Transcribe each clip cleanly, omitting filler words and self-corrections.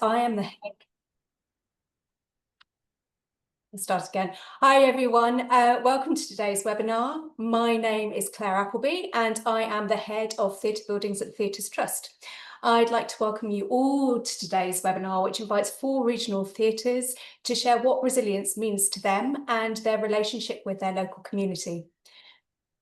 I am the head. Let's start again. Hi everyone, welcome to today's webinar. My name is Claire Appleby and I am the head of theatre buildings at Theatres Trust. I'd like to welcome you all to today's webinar, which invites 4 regional theatres to share what resilience means to them and their relationship with their local community.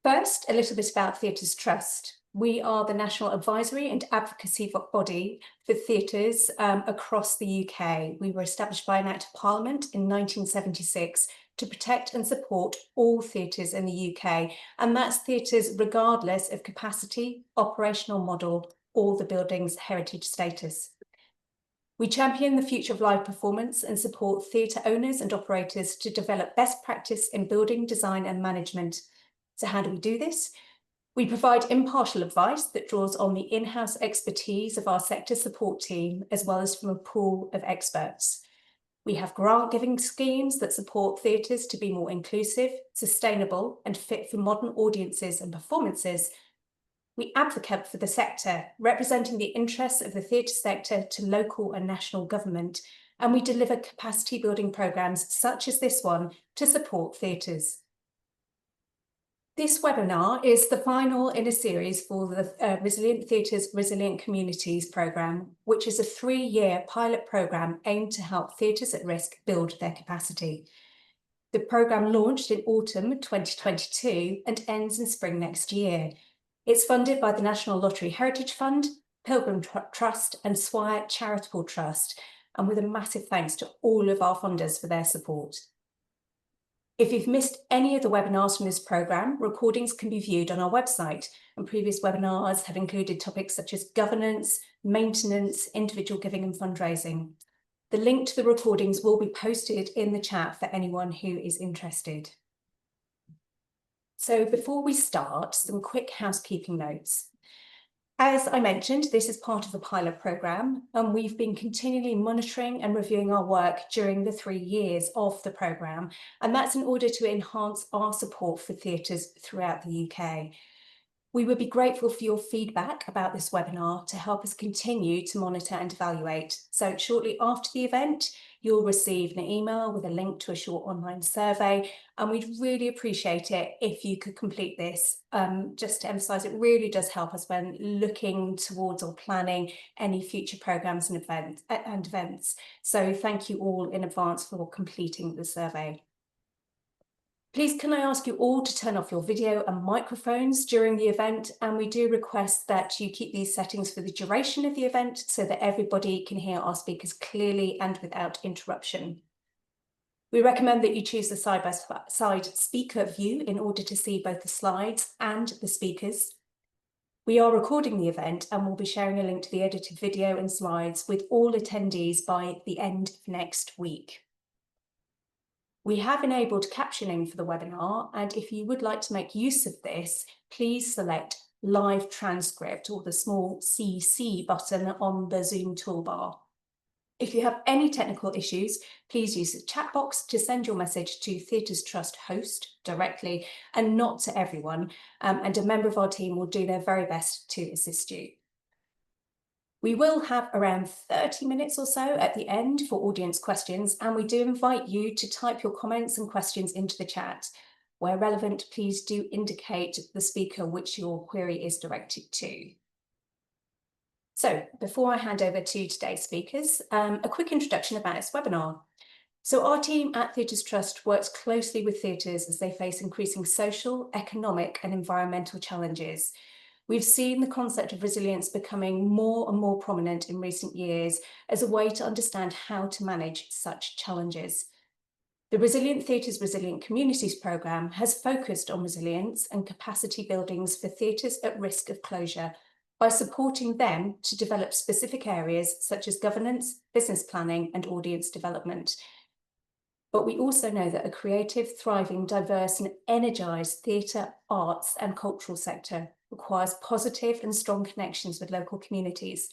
First, a little bit about Theatres Trust. We are the national advisory and advocacy body for theatres across the UK. We were established by an Act of Parliament in 1976 to protect and support all theatres in the UK, and that's theatres regardless of capacity, operational model, or the building's heritage status. We champion the future of live performance and support theatre owners and operators to develop best practice in building, design and management. So how do we do this? We provide impartial advice that draws on the in-house expertise of our sector support team, as well as from a pool of experts. We have grant-giving schemes that support theatres to be more inclusive, sustainable, and fit for modern audiences and performances. We advocate for the sector, representing the interests of the theatre sector to local and national government, and we deliver capacity building programmes such as this one to support theatres. This webinar is the final in a series for the Resilient Theatres, Resilient Communities programme, which is a 3-year pilot programme aimed to help theatres at risk build their capacity. The programme launched in autumn 2022 and ends in spring next year. It's funded by the National Lottery Heritage Fund, Pilgrim Trust and Swire Charitable Trust, and with a massive thanks to all of our funders for their support. If you've missed any of the webinars from this programme, recordings can be viewed on our website, and previous webinars have included topics such as governance, maintenance, individual giving and fundraising. The link to the recordings will be posted in the chat for anyone who is interested. So before we start, some quick housekeeping notes. As I mentioned, this is part of a pilot programme, and we've been continually monitoring and reviewing our work during the 3 years of the programme, and that's in order to enhance our support for theatres throughout the UK. We would be grateful for your feedback about this webinar to help us continue to monitor and evaluate. So shortly after the event, you'll receive an email with a link to a short online survey, and we'd really appreciate it if you could complete this. Just to emphasise, it really does help us when looking towards or planning any future programmes and events. So thank you all in advance for completing the survey. Please can I ask you all to turn off your video and microphones during the event, and we do request that you keep these settings for the duration of the event so that everybody can hear our speakers clearly and without interruption. We recommend that you choose the side-by-side speaker view in order to see both the slides and the speakers. We are recording the event and we'll be sharing a link to the edited video and slides with all attendees by the end of next week. We have enabled captioning for the webinar, and if you would like to make use of this, please select Live Transcript or the small CC button on the Zoom toolbar. If you have any technical issues, please use the chat box to send your message to Theatres Trust host directly and not to everyone, and a member of our team will do their very best to assist you. We will have around 30 minutes or so at the end for audience questions, and we do invite you to type your comments and questions into the chat. Where relevant, please do indicate the speaker which your query is directed to. So before I hand over to today's speakers, a quick introduction about this webinar. So our team at Theatres Trust works closely with theatres as they face increasing social, economic and environmental challenges. We've seen the concept of resilience becoming more and more prominent in recent years as a way to understand how to manage such challenges. The Resilient Theatres, Resilient Communities programme has focused on resilience and capacity buildings for theatres at risk of closure by supporting them to develop specific areas such as governance, business planning and audience development. But we also know that a creative, thriving, diverse and energised theatre, arts and cultural sector requires positive and strong connections with local communities.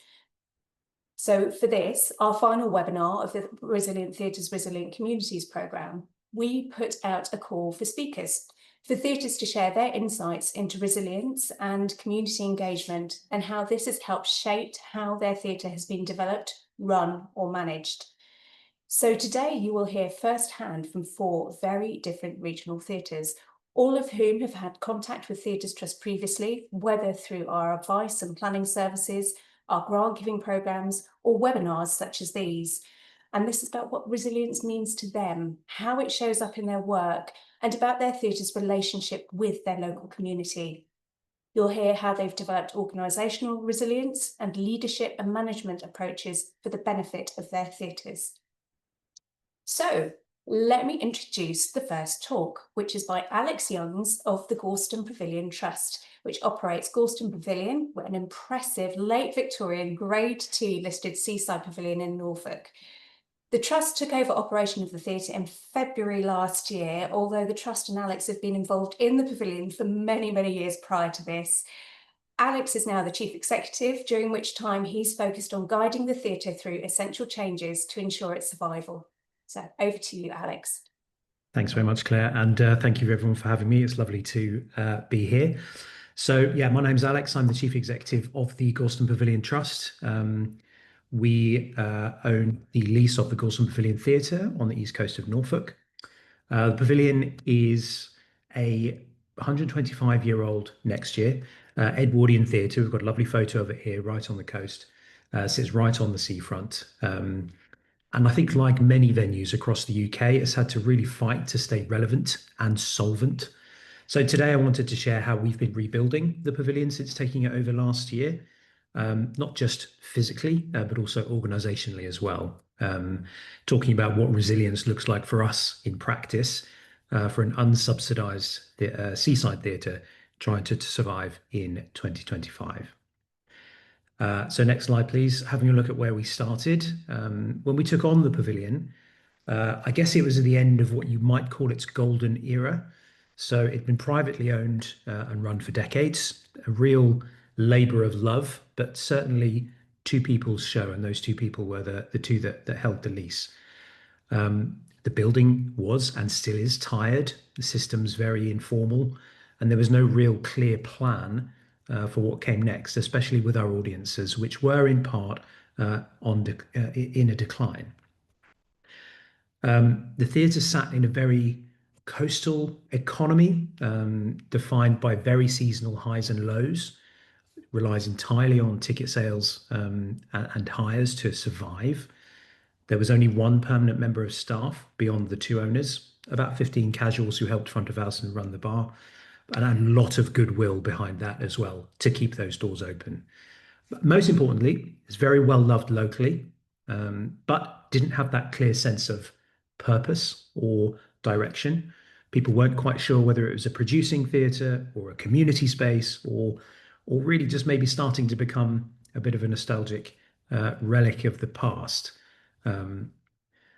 So for this, our final webinar of the Resilient Theatres, Resilient Communities programme, we put out a call for speakers, for theatres to share their insights into resilience and community engagement and how this has helped shape how their theatre has been developed run or managed. So today you will hear firsthand from 4 very different regional theatres, all of whom have had contact with Theatres Trust previously, whether through our advice and planning services, our grant giving programmes, or webinars such as these. And this is about what resilience means to them, how it shows up in their work, and about their theatre's relationship with their local community. You'll hear how they've developed organisational resilience and leadership and management approaches for the benefit of their theatres. So let me introduce the first talk, which is by Alex Youngs of the Gorleston Pavilion Trust, which operates Gorleston Pavilion, an impressive late Victorian Grade 2 listed seaside pavilion in Norfolk. The Trust took over operation of the theatre in February last year, although the Trust and Alex have been involved in the pavilion for many, many years prior to this. Alex is now the Chief Executive, during which time he's focused on guiding the theatre through essential changes to ensure its survival. So over to you, Alex. Thanks very much, Claire, and thank you everyone for having me. It's lovely to be here. So yeah, my name's Alex. I'm the Chief Executive of the Gorleston Pavilion Trust. We own the lease of the Gorleston Pavilion Theatre on the east coast of Norfolk. The pavilion is a 125-year-old next year Edwardian theatre. We've got a lovely photo of it here, right on the coast. Sits right on the seafront. And I think, like many venues across the UK, it's had to really fight to stay relevant and solvent. So today I wanted to share how we've been rebuilding the pavilion since taking it over last year, not just physically, but also organisationally as well. Talking about what resilience looks like for us in practice for an unsubsidised seaside theatre trying to survive in 2025. So next slide, please. Having a look at where we started. When we took on the pavilion, I guess it was at the end of what you might call its golden era. So it'd been privately owned and run for decades, a real labour of love, but certainly two people's show, and those two people were the two that held the lease. The building was and still is tired, the system's very informal, and there was no real clear plan for what came next, especially with our audiences, which were in part in a decline. The theatre sat in a very coastal economy, defined by very seasonal highs and lows, relies entirely on ticket sales and hires to survive. There was only one permanent member of staff beyond the two owners, about 15 casuals who helped front of house and run the bar, and a lot of goodwill behind that as well to keep those doors open. But most importantly, it's very well loved locally, but didn't have that clear sense of purpose or direction. People weren't quite sure whether it was a producing theatre or a community space, or really just maybe starting to become a bit of a nostalgic relic of the past.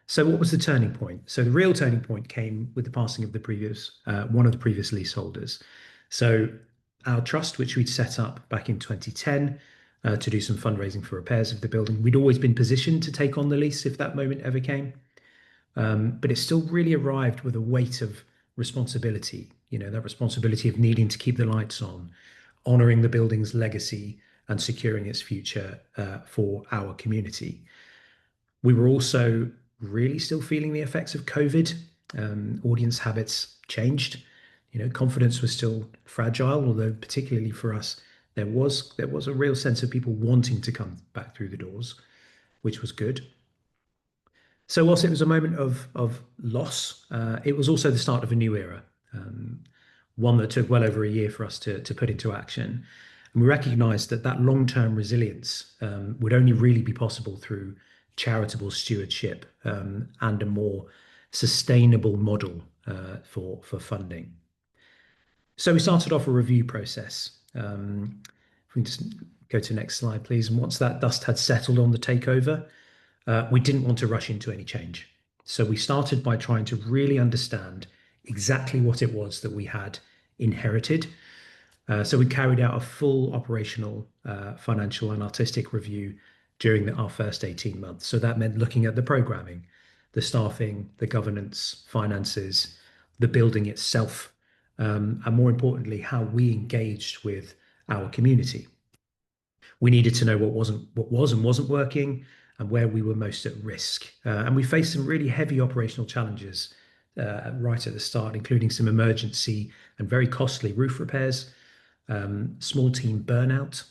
So what was the turning point? So the real turning point came with the passing of the previous one of the previous leaseholders. So our trust, which we'd set up back in 2010 to do some fundraising for repairs of the building, we'd always been positioned to take on the lease if that moment ever came. But it still really arrived with a weight of responsibility, that responsibility of needing to keep the lights on, honouring the building's legacy and securing its future for our community. We were also really still feeling the effects of COVID. Audience habits changed. Confidence was still fragile, although particularly for us, there was a real sense of people wanting to come back through the doors, which was good. So whilst it was a moment of loss, it was also the start of a new era, one that took well over a year for us to put into action. And we recognised that long-term resilience would only really be possible through charitable stewardship and a more sustainable model for funding. So we started off a review process. If we just go to the next slide, please. And once that dust had settled on the takeover, we didn't want to rush into any change. So we started by trying to really understand exactly what it was that we had inherited. So we carried out a full operational, financial and artistic review during our first 18 months. So that meant looking at the programming, the staffing, the governance, finances, the building itself, and more importantly, how we engaged with our community. We needed to know what was and wasn't working, and where we were most at risk. And we faced some really heavy operational challenges right at the start, including some emergency and very costly roof repairs, small team burnout,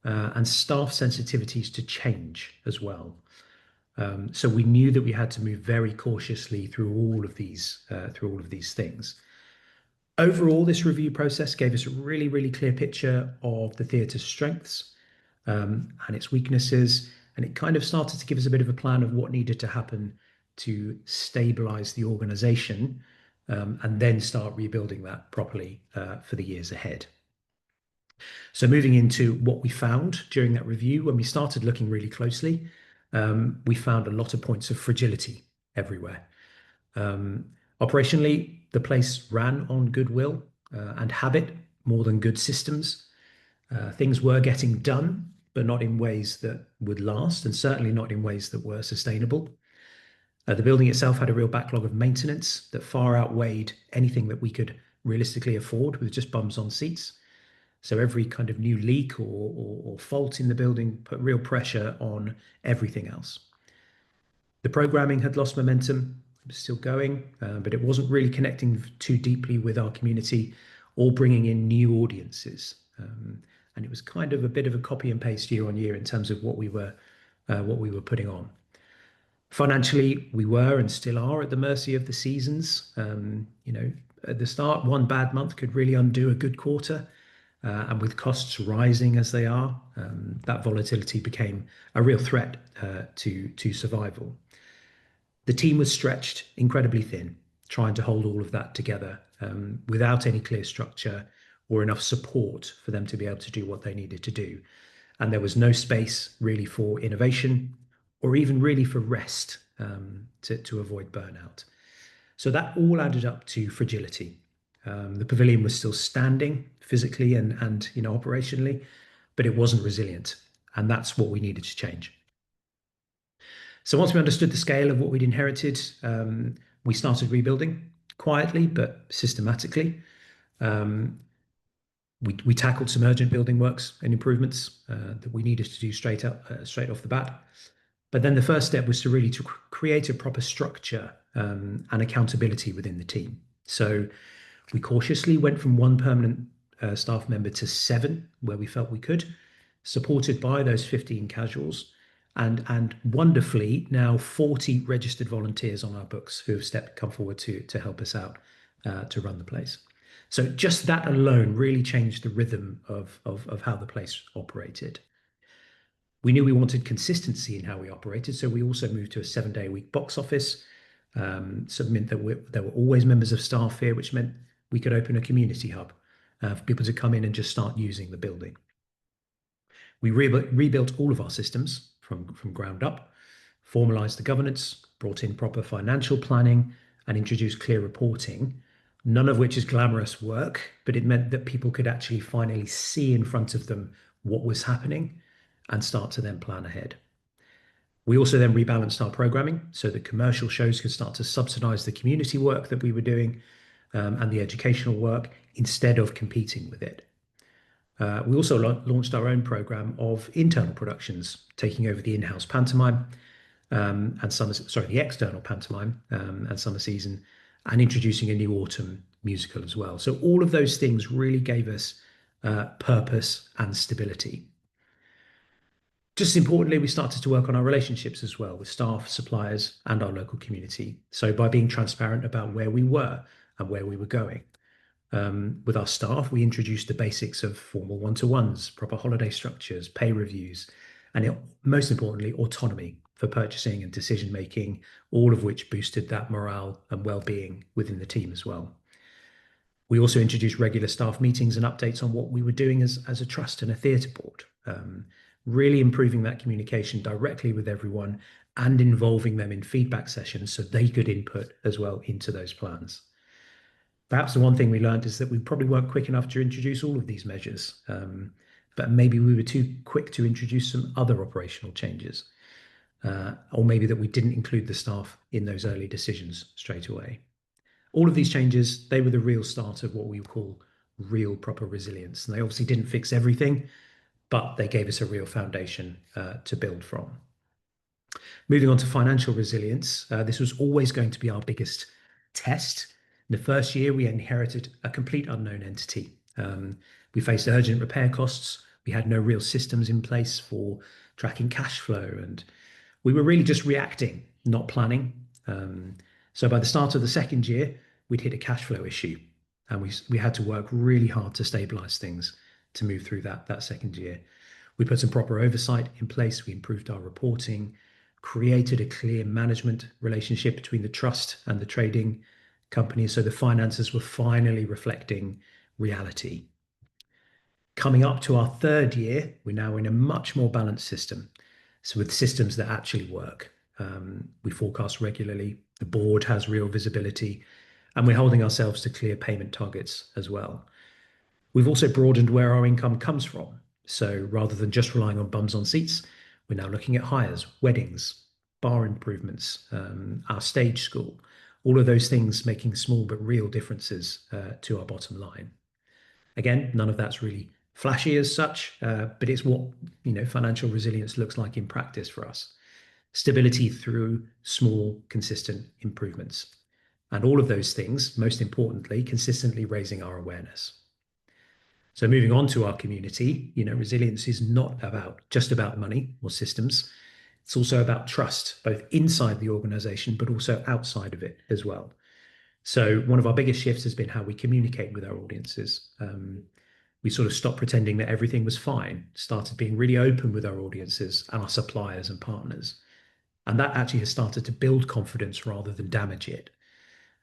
and staff sensitivities to change as well. So we knew that we had to move very cautiously through all of these things. Overall, this review process gave us a really, really clear picture of the theatre's strengths and its weaknesses, and it kind of started to give us a bit of a plan of what needed to happen to stabilize the organization, and then start rebuilding that properly for the years ahead. So moving into what we found during that review, when we started looking really closely, we found a lot of points of fragility everywhere. Operationally, the place ran on goodwill and habit more than good systems. Things were getting done, but not in ways that would last, and certainly not in ways that were sustainable. The building itself had a real backlog of maintenance that far outweighed anything that we could realistically afford with just bums on seats. So every kind of new leak or fault in the building put real pressure on everything else. The programming had lost momentum. It was still going, but it wasn't really connecting too deeply with our community or bringing in new audiences. And it was kind of a bit of a copy and paste year on year in terms of what we were putting on. Financially, we were and still are at the mercy of the seasons. At the start, one bad month could really undo a good quarter. And with costs rising as they are, that volatility became a real threat to survival. The team was stretched incredibly thin, trying to hold all of that together without any clear structure or enough support for them to be able to do what they needed to do. And there was no space really for innovation or even really for rest to avoid burnout. So that all added up to fragility. The pavilion was still standing physically and operationally, but it wasn't resilient. And that's what we needed to change. So once we understood the scale of what we'd inherited, we started rebuilding quietly but systematically. We tackled some urgent building works and improvements that we needed to do straight off the bat. But then the first step was to create a proper structure and accountability within the team. So we cautiously went from one permanent staff member to 7, where we felt we could, supported by those 15 casuals, and wonderfully now 40 registered volunteers on our books who have come forward to help us out to run the place. So just that alone really changed the rhythm of how the place operated. We knew we wanted consistency in how we operated, so we also moved to a 7-day-a-week box office. So it meant that there were always members of staff here, which meant we could open a community hub for people to come in and just start using the building. We rebuilt all of our systems from ground up, formalized the governance, brought in proper financial planning, and introduced clear reporting, none of which is glamorous work, but it meant that people could actually finally see in front of them what was happening and start to then plan ahead. We also then rebalanced our programming so that commercial shows could start to subsidize the community work that we were doing and the educational work instead of competing with it. We also launched our own program of internal productions, taking over the in-house pantomime the external pantomime and summer season, and introducing a new autumn musical as well. So all of those things really gave us purpose and stability. Just as importantly, we started to work on our relationships as well with staff, suppliers, and our local community. So by being transparent about where we were and where we were going. With our staff, we introduced the basics of formal one-to-ones, proper holiday structures, pay reviews, and most importantly, autonomy for purchasing and decision-making, all of which boosted that morale and well-being within the team as well. We also introduced regular staff meetings and updates on what we were doing as a trust and a theatre board, really improving that communication directly with everyone and involving them in feedback sessions so they could input as well into those plans. Perhaps the one thing we learned is that we probably weren't quick enough to introduce all of these measures, but maybe we were too quick to introduce some other operational changes, or maybe that we didn't include the staff in those early decisions straight away. All of these changes, they were the real start of what we call real proper resilience. And they obviously didn't fix everything, but they gave us a real foundation to build from. Moving on to financial resilience, this was always going to be our biggest test. In the first year, we inherited a complete unknown entity. We faced urgent repair costs. We had no real systems in place for tracking cash flow, and we were really just reacting, not planning. So by the start of the second year, we'd hit a cash flow issue, and we had to work really hard to stabilize things to move through that second year. We put some proper oversight in place. We improved our reporting, created a clear management relationship between the trust and the trading companies, so the finances were finally reflecting reality. Coming up to our third year, we're now in a much more balanced system. So with systems that actually work, we forecast regularly, the board has real visibility, and we're holding ourselves to clear payment targets as well. We've also broadened where our income comes from. So rather than just relying on bums on seats, we're now looking at hires, weddings, bar improvements, our stage school, all of those things making small but real differences to our bottom line. Again, none of that's really flashy as such, but it's what financial resilience looks like in practice for us. Stability through small, consistent improvements. And all of those things, most importantly, consistently raising our awareness. So moving on to our community, resilience is not just about money or systems. It's also about trust, both inside the organization, but also outside of it as well. So one of our biggest shifts has been how we communicate with our audiences. We sort of stopped pretending that everything was fine, started being really open with our audiences and our suppliers and partners. And that actually has started to build confidence rather than damage it.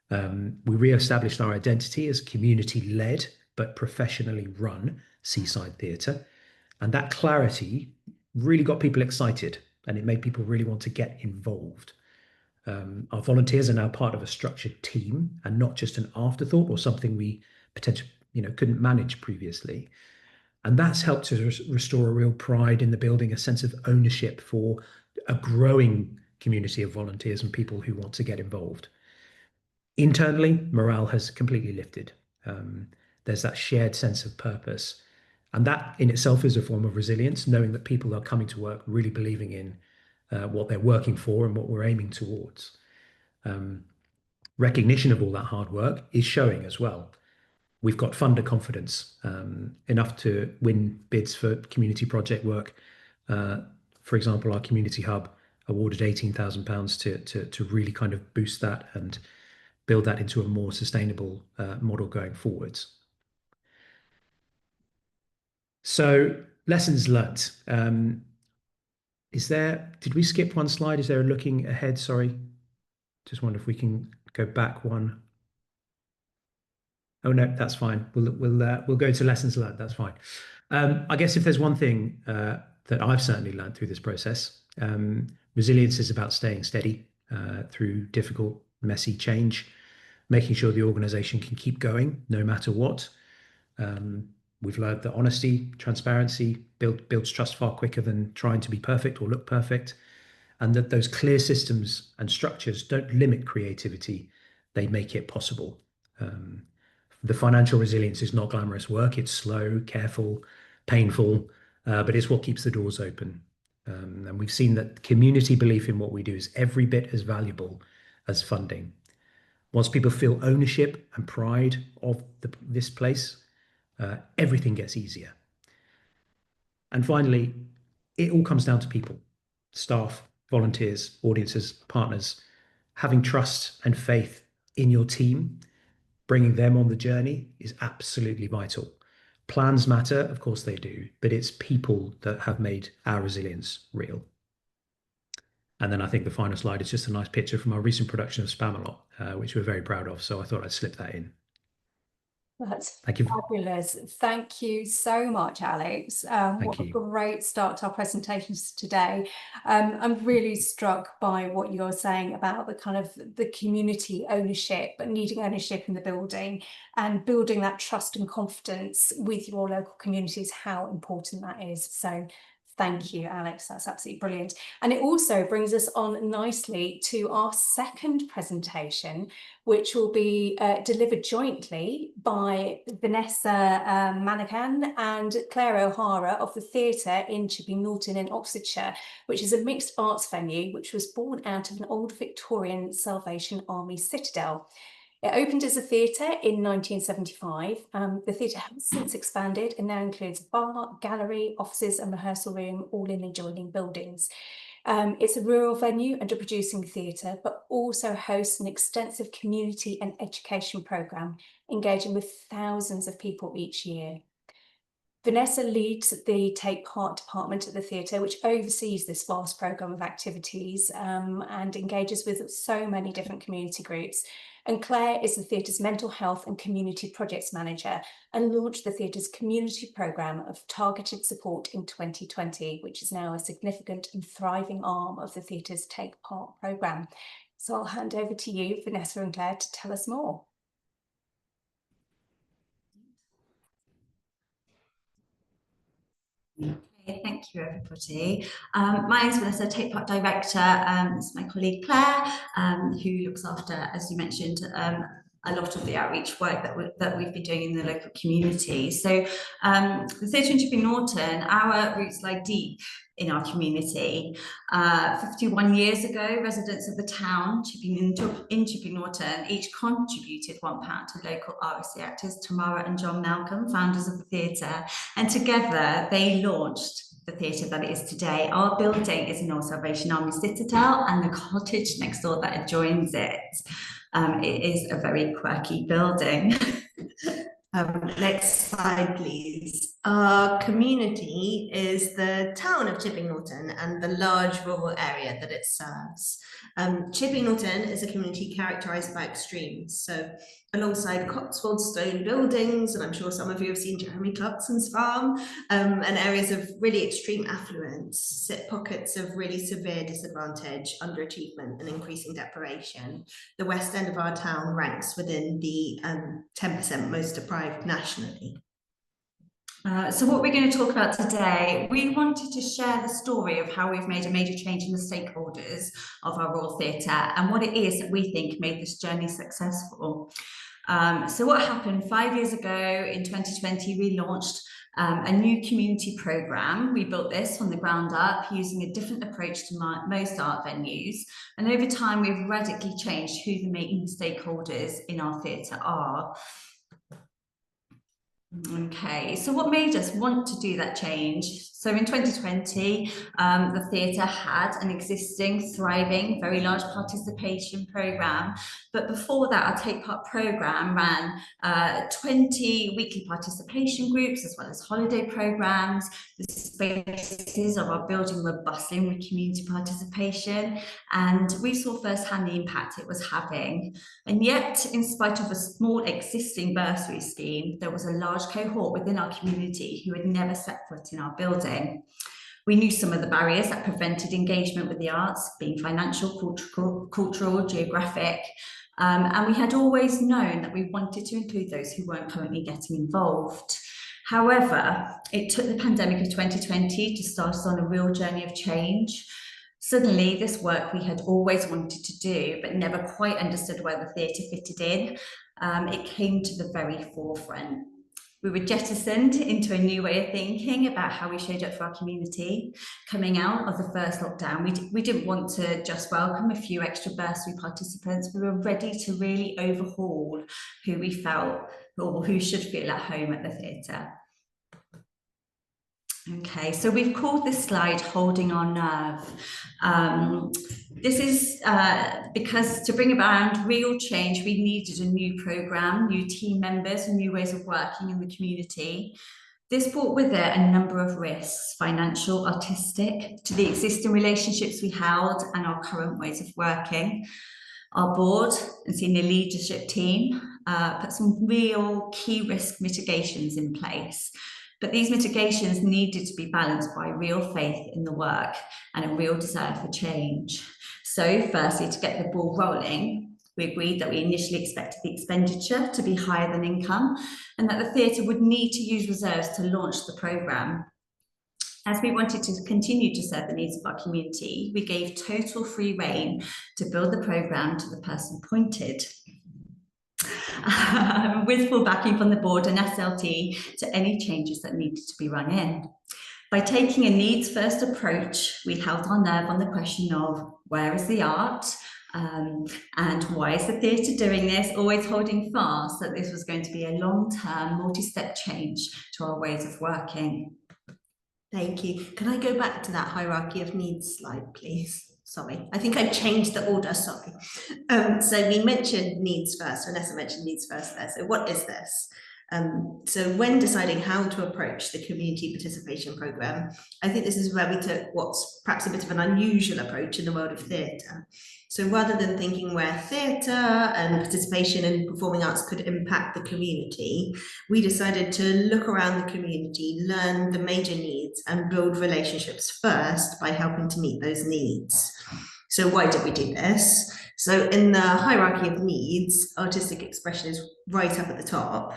We re-established our identity as community-led but professionally run seaside theatre. And that clarity really got people excited, and it made people really want to get involved. Our volunteers are now part of a structured team and not just an afterthought or something we potentially couldn't manage previously. And that's helped to restore a real pride in the building, a sense of ownership for a growing community of volunteers and people who want to get involved. Internally, morale has completely lifted. There's that shared sense of purpose. And that in itself is a form of resilience, knowing that people are coming to work really believing in what they're working for and what we're aiming towards. Recognition of all that hard work is showing as well. We've got funder confidence, enough to win bids for community project work. For example, our community hub awarded £18,000 to really kind of boost that and build that into a more sustainable model going forwards. So lessons learnt. Did we skip one slide? Is there a looking ahead? Sorry. Just wonder if we can go back one. Oh no, that's fine. We'll go to lessons learned. That's fine. I guess if there's one thing that I've certainly learned through this process, resilience is about staying steady through difficult, messy change, making sure the organization can keep going no matter what. We've learned that honesty, transparency builds trust far quicker than trying to be perfect or look perfect, and that those clear systems and structures don't limit creativity, they make it possible. The financial resilience is not glamorous work. It's slow, careful, painful, but it's what keeps the doors open. And we've seen that community belief in what we do is every bit as valuable as funding. Once people feel ownership and pride of this place, everything gets easier. And finally, it all comes down to people, staff, volunteers, audiences, partners, having trust and faith in your team. Bringing them on the journey is absolutely vital. Plans matter, of course they do, but it's people that have made our resilience real. And then I think the final slide is just a nice picture from our recent production of Spamalot, which we're very proud of. So I thought I'd slip that in. That's Thank you. fabulous. Thank you so much, Alex. What a great start to our presentations today. I'm really struck by what you're saying about the kind of the community ownership, but needing ownership in the building and building that trust and confidence with your local communities, how important that is. So Thank you, Alex. That's absolutely brilliant. And it also brings us on nicely to our second presentation, which will be delivered jointly by Vanessa Manican and Claire O'Hara of the Theatre in Chipping Norton in Oxfordshire, which is a mixed arts venue which was born out of an old Victorian Salvation Army citadel. It opened as a theatre in 1975. The theatre has since expanded and now includes a bar, gallery, offices and rehearsal room, all in adjoining buildings. It's a rural venue and a producing theatre, but also hosts an extensive community and education programme, engaging with thousands of people each year. Vanessa leads the Take Part department at the theatre, which oversees this vast programme of activities and engages with so many different community groups. And Claire is the theatre's mental health and community projects manager and launched the theatre's community programme of targeted support in 2020, which is now a significant and thriving arm of the theatre's Take Part programme. So I'll hand over to you, Vanessa and Claire, to tell us more. Okay, thank you, everybody. My name is Vanessa, Take Part Director. This is my colleague Claire, who looks after, as you mentioned, a lot of the outreach work that we've been doing in the local community. So the Theatre in Chipping Norton, our roots lie deep in our community. 51 years ago, residents of the town in Chipping Norton each contributed £1 to local RSC actors Tamara and John Malcolm, founders of the theatre, and together they launched the theatre that it is today. Our building is an Old Salvation Army citadel, and the cottage next door that adjoins it. It is a very quirky building. Next slide, please. Our community is the town of Chipping Norton and the large rural area that it serves. Chipping Norton is a community characterised by extremes. So alongside Cotswold stone buildings, and I'm sure some of you have seen Jeremy Clarkson's farm, and areas of really extreme affluence, sit pockets of really severe disadvantage, underachievement and increasing deprivation. The west end of our town ranks within the 10% most deprived nationally. So what we're going to talk about today, we wanted to share the story of how we've made a major change in the stakeholders of our Royal Theatre and what it is that we think made this journey successful. So what happened 5 years ago in 2020, we launched a new community programme. We built this from the ground up using a different approach to most art venues. And over time, we've radically changed who the main stakeholders in our theatre are. Okay, so what made us want to do that change? So in 2020, the theatre had an existing, thriving, very large participation programme. But before that, our Take Part programme ran 20 weekly participation groups, as well as holiday programmes. The spaces of our building were bustling with community participation. And we saw firsthand the impact it was having. And yet, in spite of a small existing bursary scheme, there was a large cohort within our community who had never set foot in our building. We knew some of the barriers that prevented engagement with the arts, being financial, cultural, geographic, and we had always known that we wanted to include those who weren't currently getting involved. However, it took the pandemic of 2020 to start us on a real journey of change. Suddenly, this work we had always wanted to do, but never quite understood where the theatre fitted in, it came to the very forefront. We were jettisoned into a new way of thinking about how we showed up for our community. Coming out of the first lockdown, we didn't want to just welcome a few extra bursary participants. We were ready to really overhaul who we felt or who should feel at home at the theatre. Okay, so we've called this slide Holding Our Nerve. This is because to bring about real change, we needed a new programme, new team members, and new ways of working in the community. This brought with it a number of risks, financial, artistic, to the existing relationships we held and our current ways of working. Our board and senior leadership team put some real key risk mitigations in place. But these mitigations needed to be balanced by real faith in the work and a real desire for change. So firstly, to get the ball rolling, we agreed that we initially expected the expenditure to be higher than income and that the theatre would need to use reserves to launch the programme. As we wanted to continue to serve the needs of our community, we gave total free rein to build the programme to the person appointed, with full backing from the board and SLT to any changes that needed to be run in. By taking a needs-first approach, we held our nerve on the question of where is the art, and why is the theatre doing this, always holding fast that this was going to be a long-term, multi-step change to our ways of working. Thank you. Can I go back to that hierarchy of needs slide, please? Sorry, I think I've changed the order, sorry. So we mentioned needs first, Vanessa mentioned needs first there. So what is this? So when deciding how to approach the community participation programme, I think this is where we took what's perhaps a bit of an unusual approach in the world of theatre. So rather than thinking where theatre and participation in performing arts could impact the community, we decided to look around the community, learn the major needs and build relationships first by helping to meet those needs. So why did we do this? So in the hierarchy of needs, artistic expression is right up at the top.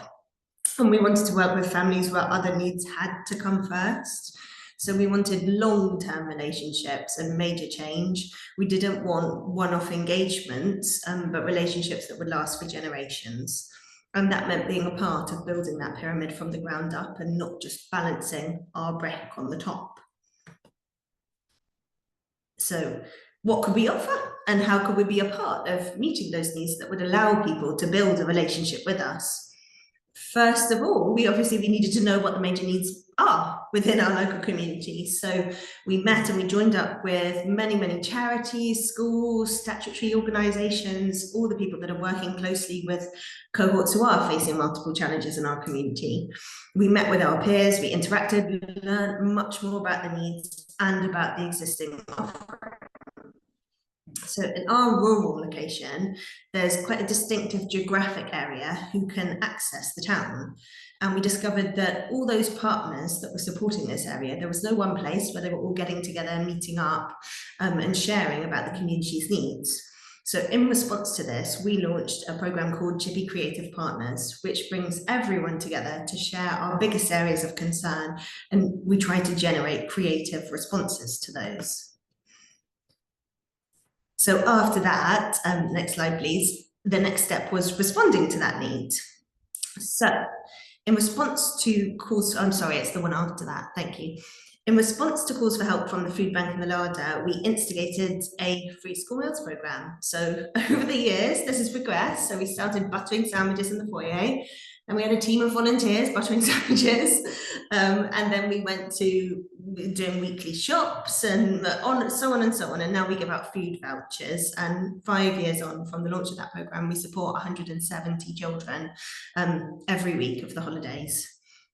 And we wanted to work with families where other needs had to come first. So we wanted long-term relationships and major change. We didn't want one-off engagements, but relationships that would last for generations. And that meant being a part of building that pyramid from the ground up and not just balancing our brick on the top. So what could we offer and how could we be a part of meeting those needs that would allow people to build a relationship with us? First of all, we needed to know what the major needs are within our local community. So we met and we joined up with many charities, schools, statutory organisations, all the people that are working closely with cohorts who are facing multiple challenges in our community. We met with our peers, we interacted, we learned much more about the needs and about the existing offering. So in our rural location, there's quite a distinctive geographic area who can access the town. And we discovered that all those partners that were supporting this area, there was no one place where they were all getting together, meeting up and sharing about the community's needs. So in response to this, we launched a programme called Chippy Creative Partners, which brings everyone together to share our biggest areas of concern. And we try to generate creative responses to those. So after that, next slide, please. The next step was responding to that need. So in response to calls, I'm sorry, it's the one after that, thank you. In response to calls for help from the food bank and the larder, we instigated a free school meals programme. So over the years, this has progressed. So we started buttering sandwiches in the foyer, and we had a team of volunteers buttering sandwiches. And then we went to doing weekly shops and so on and so on. And now we give out food vouchers. And 5 years on from the launch of that programme, we support 170 children every week of the holidays.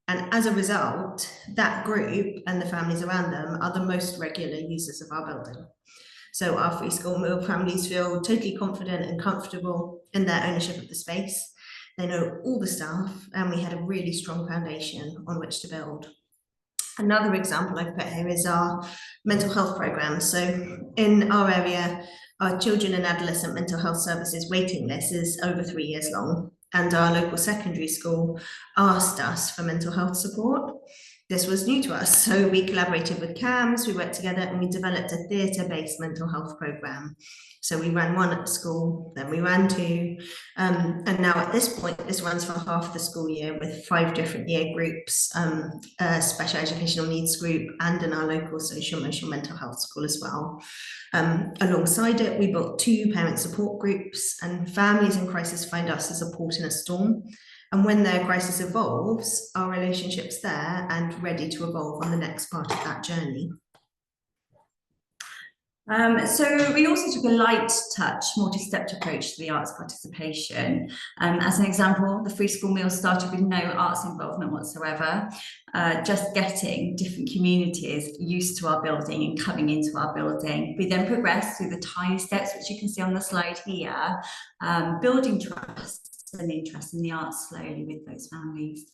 And as a result, that group and the families around them are the most regular users of our building. So our free school meal families feel totally confident and comfortable in their ownership of the space. They know all the staff, and we had a really strong foundation on which to build. Another example I've put here is our mental health programme. So in our area, our children and adolescent mental health services waiting list is over 3 years long, and our local secondary school asked us for mental health support. This was new to us, so we collaborated with CAMHS, we worked together and we developed a theatre-based mental health programme. So we ran one at the school, then we ran two, and now at this point, this runs for half the school year with 5 different year groups, a special educational needs group, and in our local social emotional mental health school as well. Alongside it, we built 2 parent support groups, and families in crisis find us as a port in a storm. And when their crisis evolves, our relationship's there and ready to evolve on the next part of that journey. So we also took a light touch, multi-stepped approach to the arts participation. As an example, the free school meal started with no arts involvement whatsoever, just getting different communities used to our building and coming into our building. We then progressed through the tiny steps, which you can see on the slide here, building trust and interest in the arts slowly with those families.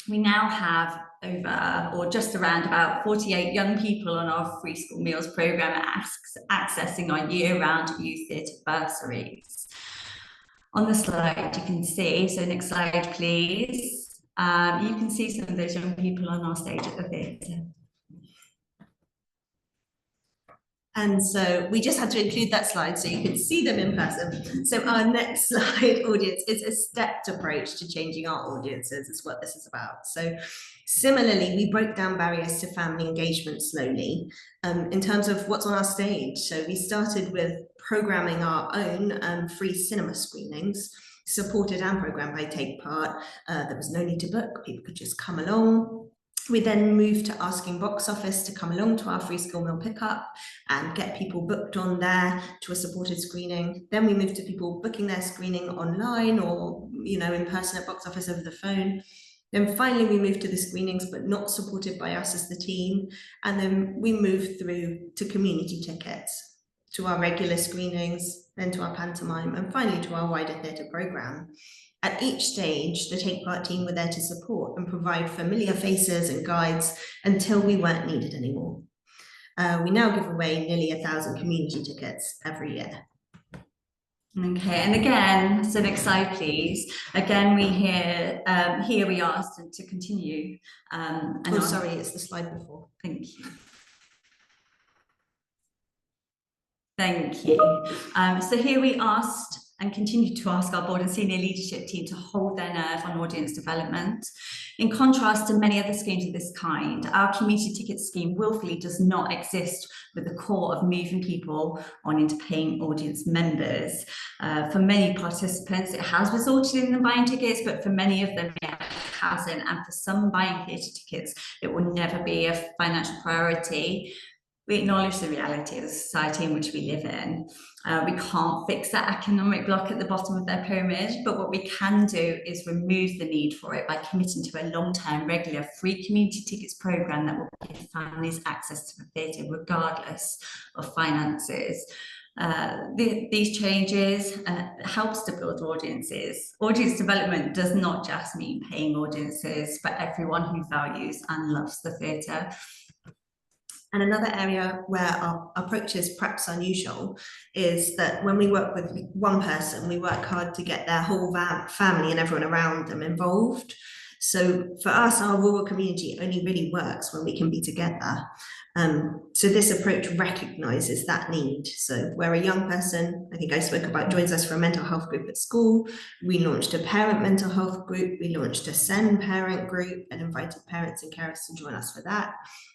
We now have over, or just around about 48 young people on our free school meals programme accessing our year-round youth theatre bursaries. On the slide you can see, so next slide please, you can see some of those young people on our stage at the theatre. And so we just had to include that slide so you could see them in person. So our next slide, audience, is a stepped approach to changing our audiences, is what this is about. So similarly, we broke down barriers to family engagement slowly in terms of what's on our stage. So we started with programming our own free cinema screenings, supported and programmed by Take Part. There was no need to book, people could just come along. We then moved to asking box office to come along to our free school meal pickup and get people booked on there to a supported screening. Then we moved to people booking their screening online or, you know, in person at box office over the phone. Then finally we moved to the screenings, but not supported by us as the team. And then we moved through to community tickets, to our regular screenings, then to our pantomime, and finally to our wider theatre programme. At each stage, the Take Part team were there to support and provide familiar faces and guides until we weren't needed anymore. We now give away nearly 1,000 community tickets every year. Okay, and again, so next slide, please. Again, we hear, here we asked to continue. Sorry, it's the slide before. Thank you. Thank you. So here we asked and continue to ask our board and senior leadership team to hold their nerve on audience development. In contrast to many other schemes of this kind, our community ticket scheme willfully does not exist with the core of moving people on into paying audience members. For many participants, it has resulted in them buying tickets, but for many of them, it hasn't. And for some buying theatre tickets, it will never be a financial priority. We acknowledge the reality of the society in which we live in. We can't fix that economic block at the bottom of their pyramid, but what we can do is remove the need for it by committing to a long-term, regular, free community tickets programme that will give families access to the theatre regardless of finances. These changes helps to build audiences. Audience development does not just mean paying audiences, but everyone who values and loves the theatre. And another area where our approach is perhaps unusual is that when we work with one person, we work hard to get their whole family and everyone around them involved. So for us, our rural community only really works when we can be together. So this approach recognises that need. So where a young person, I think I spoke about, joins us for a mental health group at school, we launched a parent mental health group, we launched a SEND parent group and invited parents and carers to join us for that.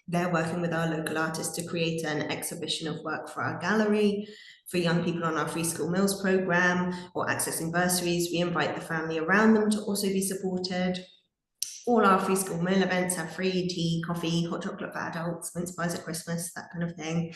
They're working with our local artists to create an exhibition of work for our gallery. For young people on our free school meals programme or accessing bursaries, we invite the family around them to also be supported. All our free school meal events have free tea, coffee, hot chocolate for adults, mince pies at Christmas, that kind of thing.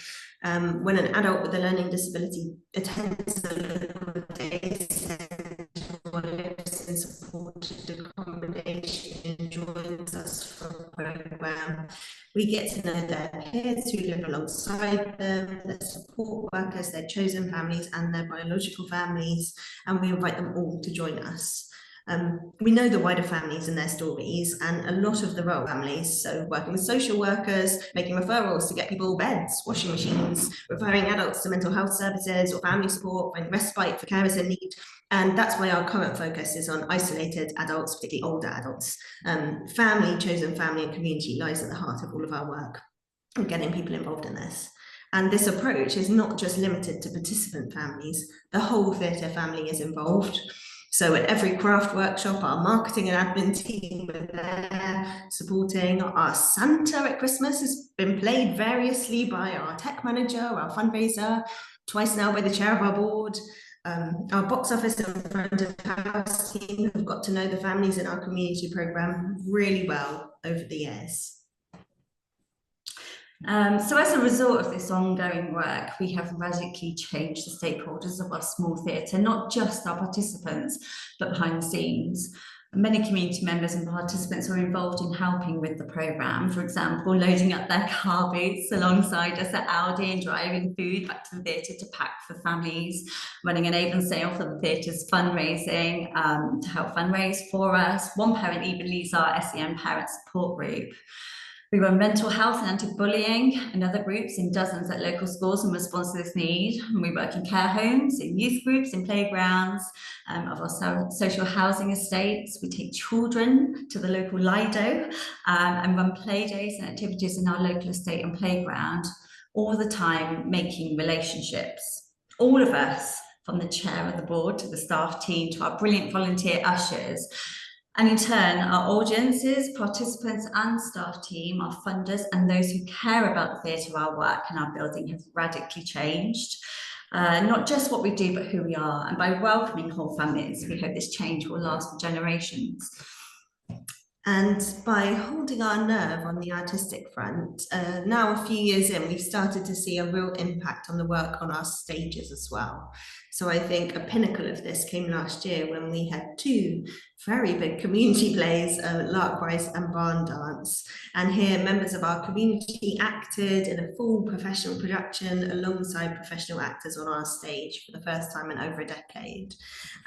When an adult with a learning disability attends a local day centre or lives in supported accommodation and joins us for a programme, we get to know their peers who live alongside them, their support workers, their chosen families and their biological families, and we invite them all to join us. We know the wider families and their stories, and a lot of the rural families, so working with social workers, making referrals to get people beds, washing machines, referring adults to mental health services or family support, finding respite for carers in need. And that's why our current focus is on isolated adults, particularly older adults. Family, chosen family and community lies at the heart of all of our work and getting people involved in this. And this approach is not just limited to participant families, the whole theatre family is involved. So at every craft workshop, our marketing and admin team are there supporting. Our Santa at Christmas has been played variously by our tech manager, our fundraiser, twice now by the chair of our board. Our box office and front of house team have got to know the families in our community programme really well over the years. So as a result of this ongoing work, we have radically changed the stakeholders of our small theatre, not just our participants, but behind the scenes. Many community members and participants are involved in helping with the programme, for example, loading up their car boots alongside us at Aldi and driving food back to the theatre to pack for families, running an Avon sale for the theatre's fundraising to help fundraise for us. One parent even leads our SEN parent support group. We run mental health and anti-bullying and other groups in dozens at local schools in response to this need. And we work in care homes, in youth groups, in playgrounds of our social housing estates. We take children to the local Lido and run play days and activities in our local estate and playground. all the time making relationships. All of us, from the chair of the board to the staff team to our brilliant volunteer ushers, and in turn, our audiences, participants and staff team, our funders and those who care about the theatre, our work and our building have radically changed. Not just what we do, but who we are. And by welcoming whole families, we hope this change will last for generations. And by holding our nerve on the artistic front, now a few years in, we've started to see a real impact on the work on our stages as well. So I think a pinnacle of this came last year when we had two very big community plays, Lark Rise and Barn Dance. And here members of our community acted in a full professional production alongside professional actors on our stage for the first time in over a decade.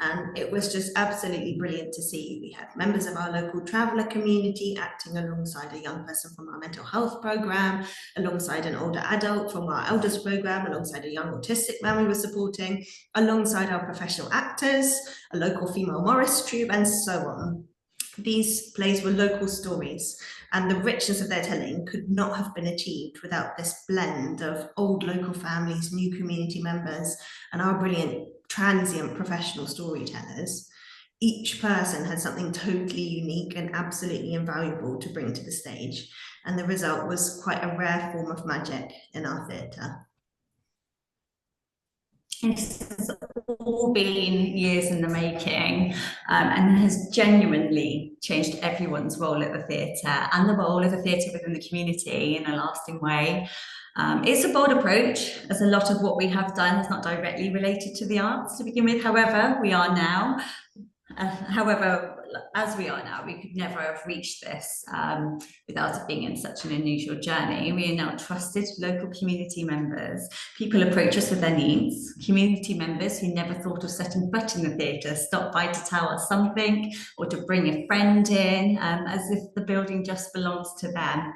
And it was just absolutely brilliant to see. We had members of our local traveller community acting alongside a young person from our mental health programme, alongside an older adult from our elders programme, alongside a young autistic man we were supporting, alongside our professional actors, a local female Morris troupe, and so on. These plays were local stories, and the richness of their telling could not have been achieved without this blend of old local families, new community members, and our brilliant transient professional storytellers. Each person had something totally unique and absolutely invaluable to bring to the stage, and the result was quite a rare form of magic in our theatre. This has all been years in the making, and has genuinely changed everyone's role at the theatre and the role of the theatre within the community in a lasting way. It's a bold approach, as a lot of what we have done is not directly related to the arts to begin with. However, we are now. As we are now, we could never have reached this without it being in such an unusual journey. We are now trusted local community members. People approach us with their needs. Community members who never thought of setting foot in the theatre stop by to tell us something or to bring a friend in, as if the building just belongs to them.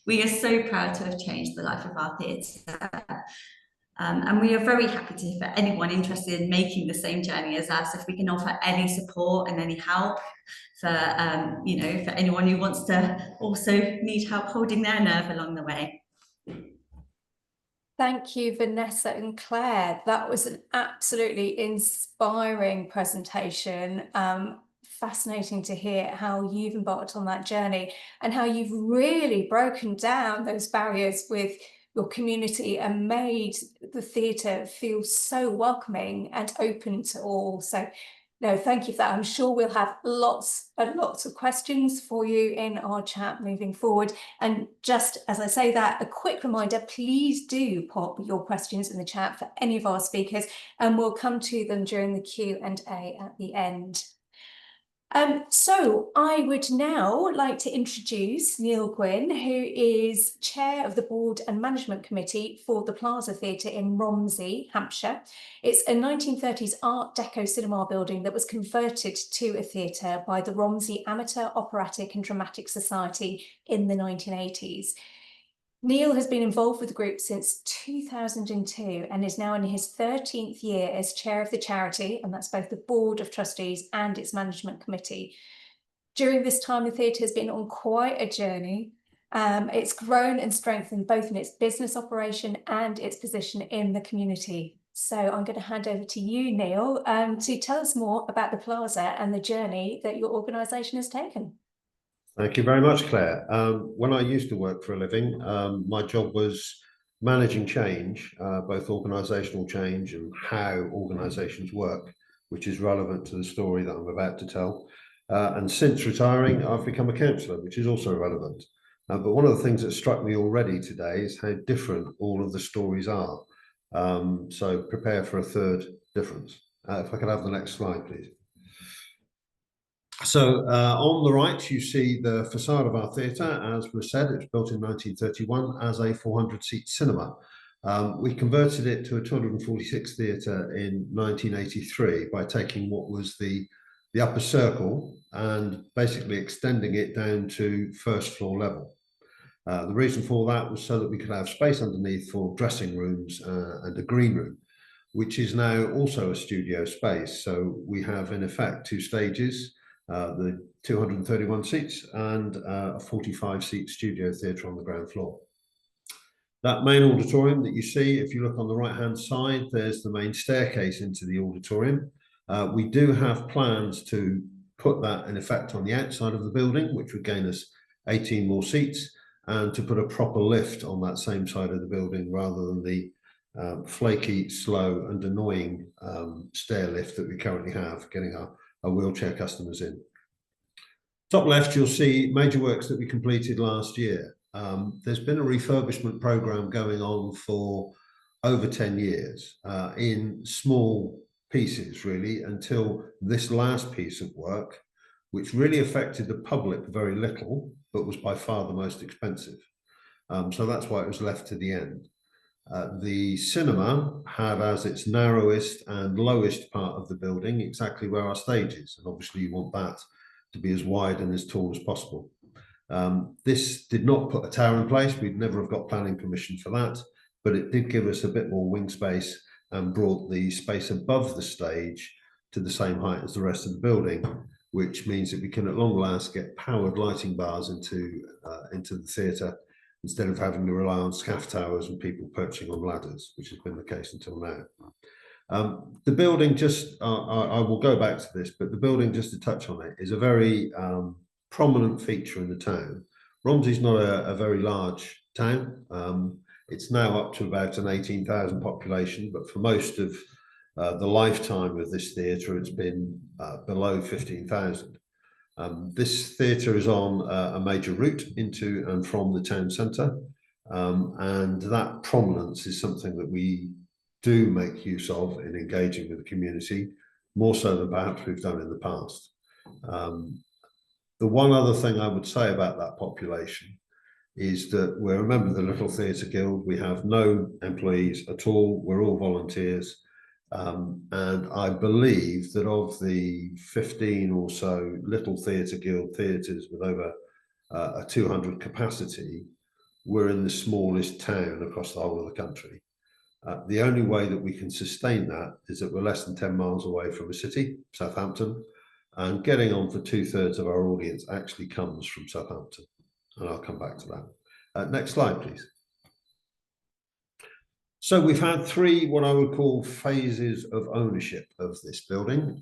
We are so proud to have changed the life of our theatre. And we are very happy to, for anyone interested in making the same journey as us, if we can offer any support and any help for, for anyone who wants to also need help holding their nerve along the way. Thank you, Vanessa and Claire. That was an absolutely inspiring presentation. Fascinating to hear how you've embarked on that journey and how you've really broken down those barriers with your community and made the theatre feel so welcoming and open to all. So no, thank you for that. I'm sure we'll have lots and lots of questions for you in our chat moving forward. And just as I say that, a quick reminder, please do pop your questions in the chat for any of our speakers, and we'll come to them during the Q&A at the end. So I would now like to introduce Neil Gwynn, who is Chair of the Board and Management Committee for the Plaza Theatre in Romsey, Hampshire. It's a 1930s Art Deco cinema building that was converted to a theatre by the Romsey Amateur Operatic and Dramatic Society in the 1980s. Neil has been involved with the group since 2002 and is now in his 13th year as chair of the charity, and that's both the board of trustees and its management committee. During this time, the theatre has been on quite a journey. It's grown and strengthened both in its business operation and its position in the community. So I'm going to hand over to you, Neil, to tell us more about the Plaza and the journey that your organisation has taken. Thank you very much, Claire. When I used to work for a living, my job was managing change, both organisational change and how organisations work, which is relevant to the story that I'm about to tell. And since retiring, I've become a counsellor, which is also relevant. But one of the things that struck me already today is how different all of the stories are. So prepare for a third difference. If I could have the next slide, please. So on the right, you see the facade of our theatre. As was said, it was built in 1931 as a 400-seat cinema. We converted it to a 246 theatre in 1983 by taking what was the upper circle and basically extending it down to first floor level. The reason for that was so that we could have space underneath for dressing rooms and a green room, which is now also a studio space. So we have in effect two stages, the 231 seats and a 45-seat studio theatre on the ground floor. That main auditorium that you see, if you look on the right-hand side, there's the main staircase into the auditorium. We do have plans to put that in effect on the outside of the building, which would gain us 18 more seats, and to put a proper lift on that same side of the building rather than the flaky, slow and annoying stair lift that we currently have, getting our wheelchair customers in. Top left, you'll see major works that we completed last year. There's been a refurbishment program going on for over 10 years in small pieces, really, until this last piece of work, which really affected the public very little, but was by far the most expensive. So that's why it was left to the end. The cinema had as its narrowest and lowest part of the building exactly where our stage is, and obviously you want that to be as wide and as tall as possible. This did not put a tower in place. We'd never have got planning permission for that, but it did give us a bit more wing space and brought the space above the stage to the same height as the rest of the building, which means that we can at long last get powered lighting bars into the theatre instead of having to rely on scaff towers and people perching on ladders, which has been the case until now. The building, just I will go back to this, but the building, just to touch on it, is a very prominent feature in the town. Romsey's not a very large town. It's now up to about an 18,000 population, but for most of the lifetime of this theatre, it's been below 15,000. This theatre is on a major route into and from the town centre, and that prominence is something that we do make use of in engaging with the community, more so than perhaps we've done in the past. The one other thing I would say about that population is that we're a member of the Little Theatre Guild. We have no employees at all. We're all volunteers. And I believe that of the 15 or so Little Theatre Guild theatres with over a 200 capacity, we're in the smallest town across the whole of the country. The only way that we can sustain that is that we're less than 10 miles away from a city, Southampton, and getting on for 2/3 of our audience actually comes from Southampton. And I'll come back to that. Next slide, please. So we've had three, what I would call, phases of ownership of this building.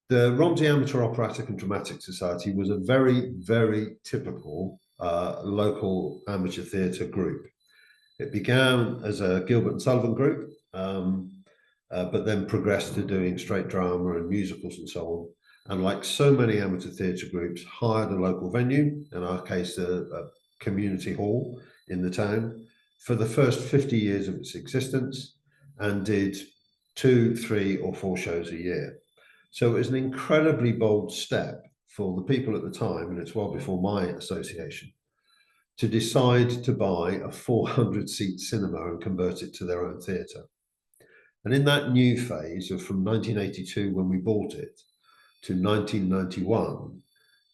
The Romsey Amateur Operatic and Dramatic Society was a very, very typical local amateur theatre group. It began as a Gilbert and Sullivan group, but then progressed to doing straight drama and musicals and so on. And like so many amateur theatre groups, hired a local venue, in our case, a community hall in the town, for the first 50 years of its existence, and did 2, 3 or 4 shows a year. So it was an incredibly bold step for the people at the time, and it's well before my association, to decide to buy a 400-seat cinema and convert it to their own theatre. And in that new phase of from 1982, when we bought it, to 1991,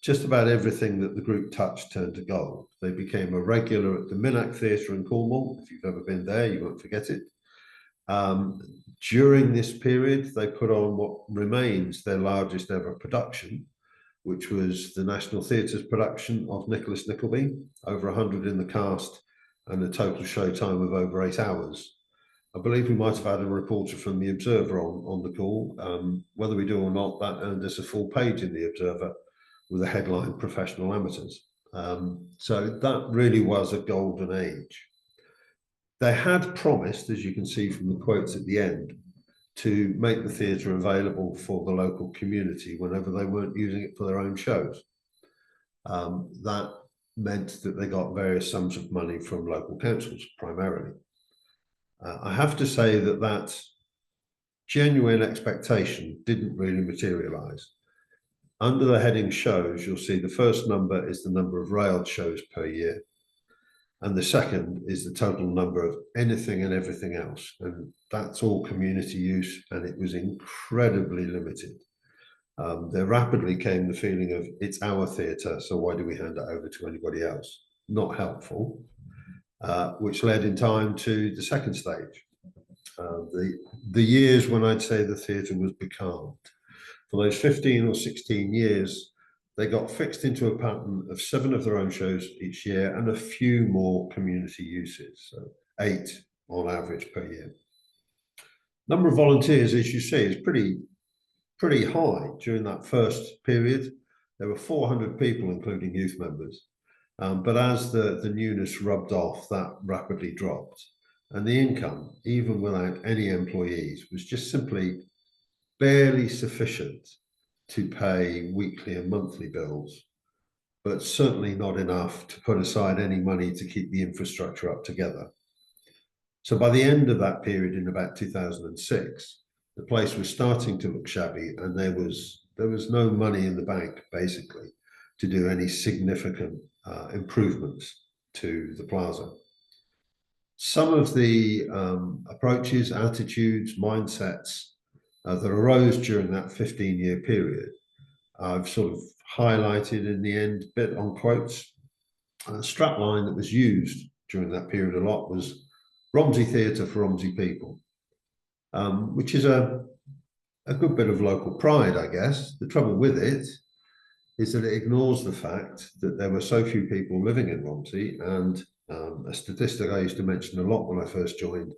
just about everything that the group touched turned to gold. They became a regular at the Minack Theatre in Cornwall. If you've ever been there, you won't forget it. During this period, they put on what remains their largest ever production, which was the National Theatre's production of Nicholas Nickleby, over 100 in the cast and a total show time of over 8 hours. I believe we might have had a reporter from the Observer on the call. Whether we do or not, that earned us a full page in the Observer with a headline, Professional Amateurs. So that really was a golden age. They had promised, as you can see from the quotes at the end, to make the theatre available for the local community whenever they weren't using it for their own shows. That meant that they got various sums of money from local councils, primarily. I have to say that that genuine expectation didn't really materialise. Under the heading shows, you'll see the first number is the number of railed shows per year. And the second is the total number of anything and everything else. And that's all community use, and it was incredibly limited. There rapidly came the feeling of, it's our theatre, so why do we hand it over to anybody else? Not helpful, which led in time to the second stage. The years when I'd say the theatre was becalmed. For those 15 or 16 years, they got fixed into a pattern of 7 of their own shows each year and a few more community uses, so 8 on average per year. Number of volunteers, as you see, is pretty high during that first period. There were 400 people, including youth members. But as the newness rubbed off, that rapidly dropped. And the income, even without any employees, was just simply barely sufficient to pay weekly and monthly bills, but certainly not enough to put aside any money to keep the infrastructure up together. So by the end of that period in about 2006, the place was starting to look shabby, and there was no money in the bank, basically, to do any significant improvements to the plaza. Some of the approaches, attitudes, mindsets that arose during that 15-year period, I've sort of highlighted in the end bit on quotes. A strapline that was used during that period a lot was Romsey Theatre for Romsey people, which is a good bit of local pride, I guess. The trouble with it is that it ignores the fact that there were so few people living in Romsey, and a statistic I used to mention a lot when I first joined,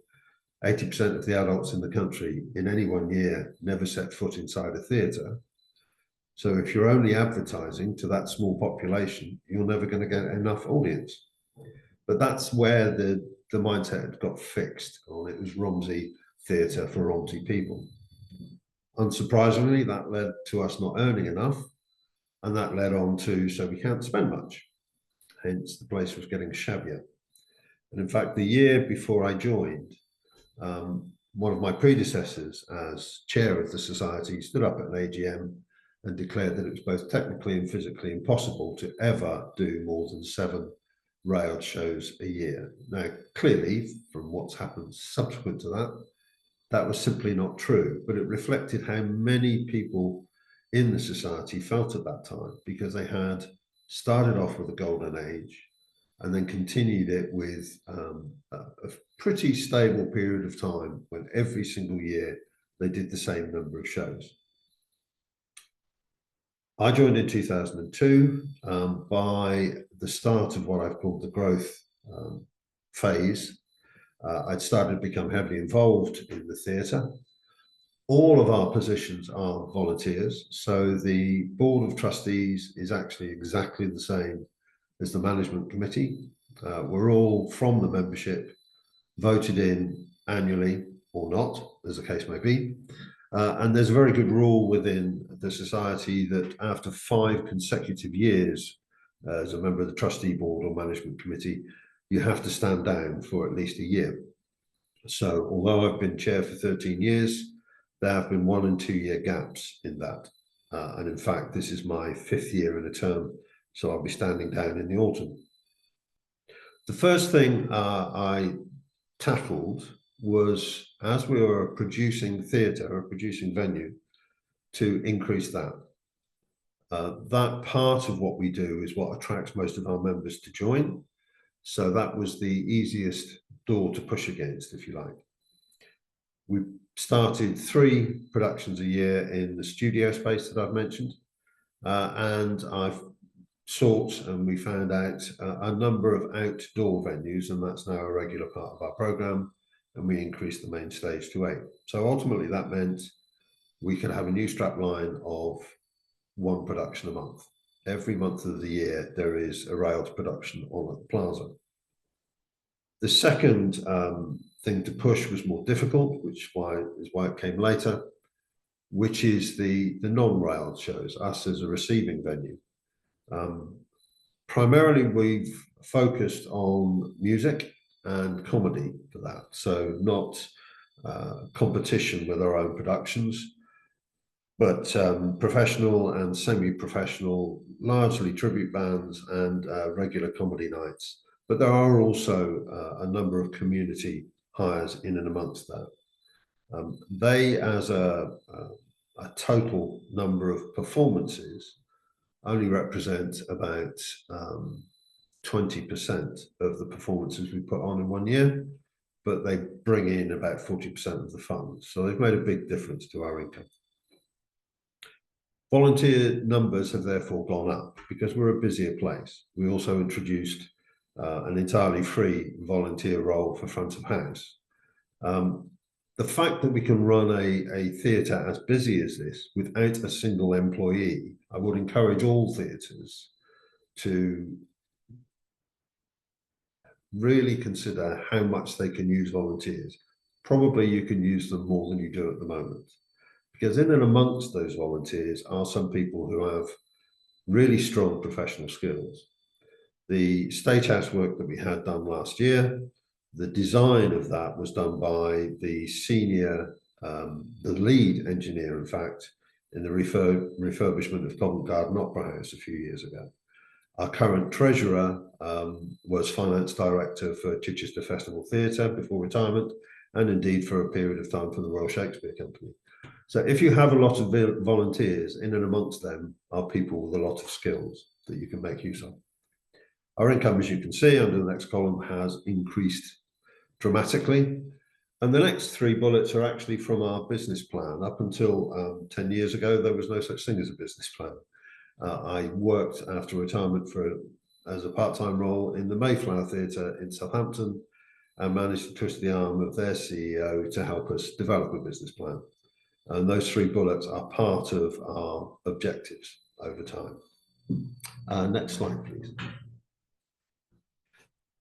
80% of the adults in the country in any one year never set foot inside a theatre. So if you're only advertising to that small population, you're never going to get enough audience. But that's where the mindset had got fixed on. It was Romsey Theatre for Romsey people. Unsurprisingly, that led to us not earning enough, and that led on to, so we can't spend much. Hence, the place was getting shabbier. And in fact, the year before I joined, one of my predecessors as chair of the society stood up at an AGM and declared that it was both technically and physically impossible to ever do more than 7 railed shows a year. Now, clearly, from what's happened subsequent to that, that was simply not true, but it reflected how many people in the society felt at that time, because they had started off with a golden age and then continued it with a pretty stable period of time when every single year they did the same number of shows. I joined in 2002. By the start of what I've called the growth phase, I'd started to become heavily involved in the theatre. All of our positions are volunteers, so the board of trustees is actually exactly the same as the management committee. We're all from the membership, voted in annually or not, as the case may be. And there's a very good rule within the society that after 5 consecutive years as a member of the trustee board or management committee, you have to stand down for at least a year. So although I've been chair for 13 years, there have been 1 and 2 year gaps in that. And in fact, this is my 5th year in a term, so I'll be standing down in the autumn. The first thing I tackled was, as we were producing theatre or producing venue, to increase that. That part of what we do is what attracts most of our members to join. So that was the easiest door to push against, if you like. We started 3 productions a year in the studio space that I've mentioned, and I've sought and we found out a number of outdoor venues, and that's now a regular part of our programme, and we increased the main stage to 8. So ultimately that meant we could have a new strapline of 1 production a month. Every month of the year there is a railed production on at the plaza. The second thing to push was more difficult, which is why it came later, which is the non-railed shows, us as a receiving venue. Primarily we've focused on music and comedy for that, so not competition with our own productions, but professional and semi-professional, largely tribute bands and regular comedy nights. But there are also a number of community hires in and amongst that. They, as a total number of performances, only represent about 20% of the performances we put on in 1 year, but they bring in about 40% of the funds. So they've made a big difference to our income. Volunteer numbers have therefore gone up because we're a busier place. We also introduced an entirely free volunteer role for front of house. The fact that we can run a theatre as busy as this without a single employee, I would encourage all theatres to really consider how much they can use volunteers. Probably you can use them more than you do at the moment, because in and amongst those volunteers are some people who have really strong professional skills. The stagehouse work that we had done last year, the design of that was done by the senior, the lead engineer, in fact, in the refurbishment of Covent Garden Opera House a few years ago. Our current treasurer was finance director for Chichester Festival Theatre before retirement, and indeed for a period of time for the Royal Shakespeare Company. So if you have a lot of volunteers, in and amongst them are people with a lot of skills that you can make use of. Our income, as you can see under the next column, has increased dramatically. And the next three bullets are actually from our business plan. Up until 10 years ago, there was no such thing as a business plan. I worked after retirement as a part-time role in the Mayflower Theatre in Southampton and managed to twist the arm of their CEO to help us develop a business plan. And those three bullets are part of our objectives over time. Next slide, please.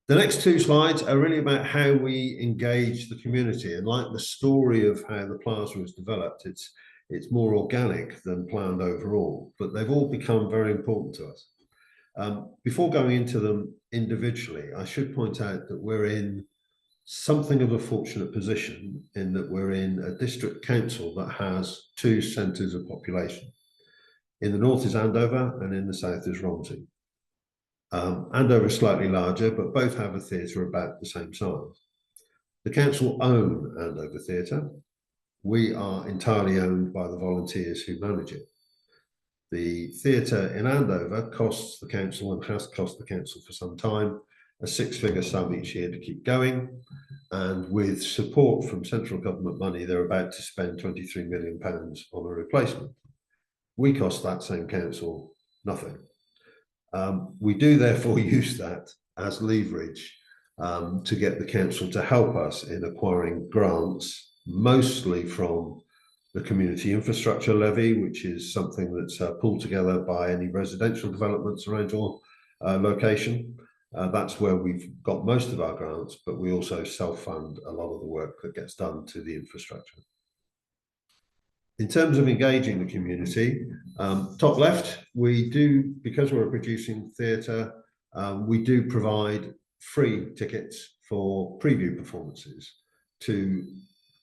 The next two slides are really about how we engage the community, and like the story of how the plaza was developed, it's more organic than planned overall, but they've all become very important to us. Before going into them individually, I should point out that we're in something of a fortunate position in that we're in a district council that has two centres of population. In the north is Andover and in the south is Romsey. Andover is slightly larger, but both have a theatre about the same size. The council own Andover Theatre. We are entirely owned by the volunteers who manage it. The theatre in Andover costs the council, and has cost the council for some time, a six-figure sum each year to keep going. And with support from central government money, they're about to spend £23 million on a replacement. We cost that same council nothing. We do therefore use that as leverage to get the council to help us in acquiring grants, mostly from the community infrastructure levy, which is something that's pulled together by any residential developments around your location. That's where we've got most of our grants, but we also self-fund a lot of the work that gets done to the infrastructure. In terms of engaging the community, top left, we do, because we're a producing theatre, we do provide free tickets for preview performances to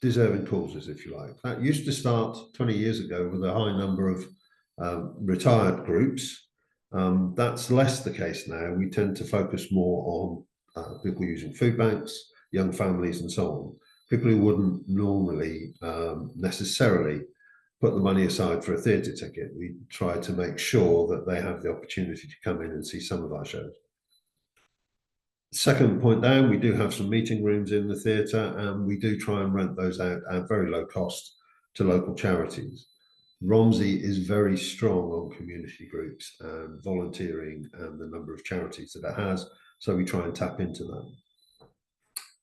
deserving causes, if you like. That used to start 20 years ago with a high number of retired groups. That's less the case now. We tend to focus more on people using food banks, young families and so on. People who wouldn't normally necessarily put the money aside for a theatre ticket. We try to make sure that they have the opportunity to come in and see some of our shows. Second point down, we do have some meeting rooms in the theatre, and we do try and rent those out at very low cost to local charities. Romsey is very strong on community groups and volunteering and the number of charities that it has, so we try and tap into that.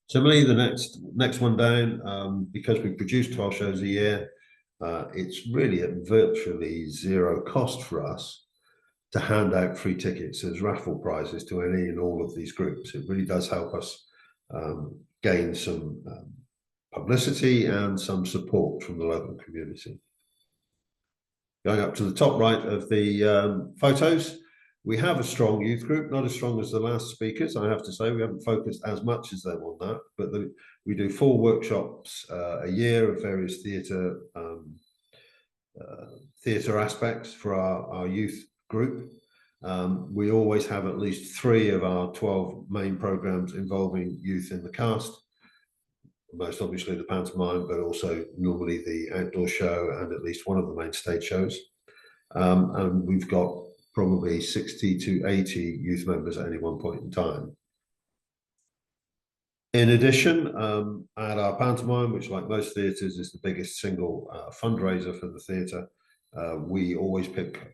Similarly, the next one down, because we produce 12 shows a year, it's really at virtually zero cost for us to hand out free tickets as raffle prizes to any and all of these groups. It really does help us gain some publicity and some support from the local community. Going up to the top right of the photos, we have a strong youth group, not as strong as the last speakers, I have to say. We haven't focused as much as them on that, but we do 4 workshops a year of various theatre aspects for our youth group. We always have at least 3 of our 12 main programmes involving youth in the cast. Most obviously the pantomime, but also normally the outdoor show and at least one of the main stage shows. And we've got probably 60 to 80 youth members at any one point in time. In addition, at our pantomime, which like most theatres is the biggest single fundraiser for the theatre, We always pick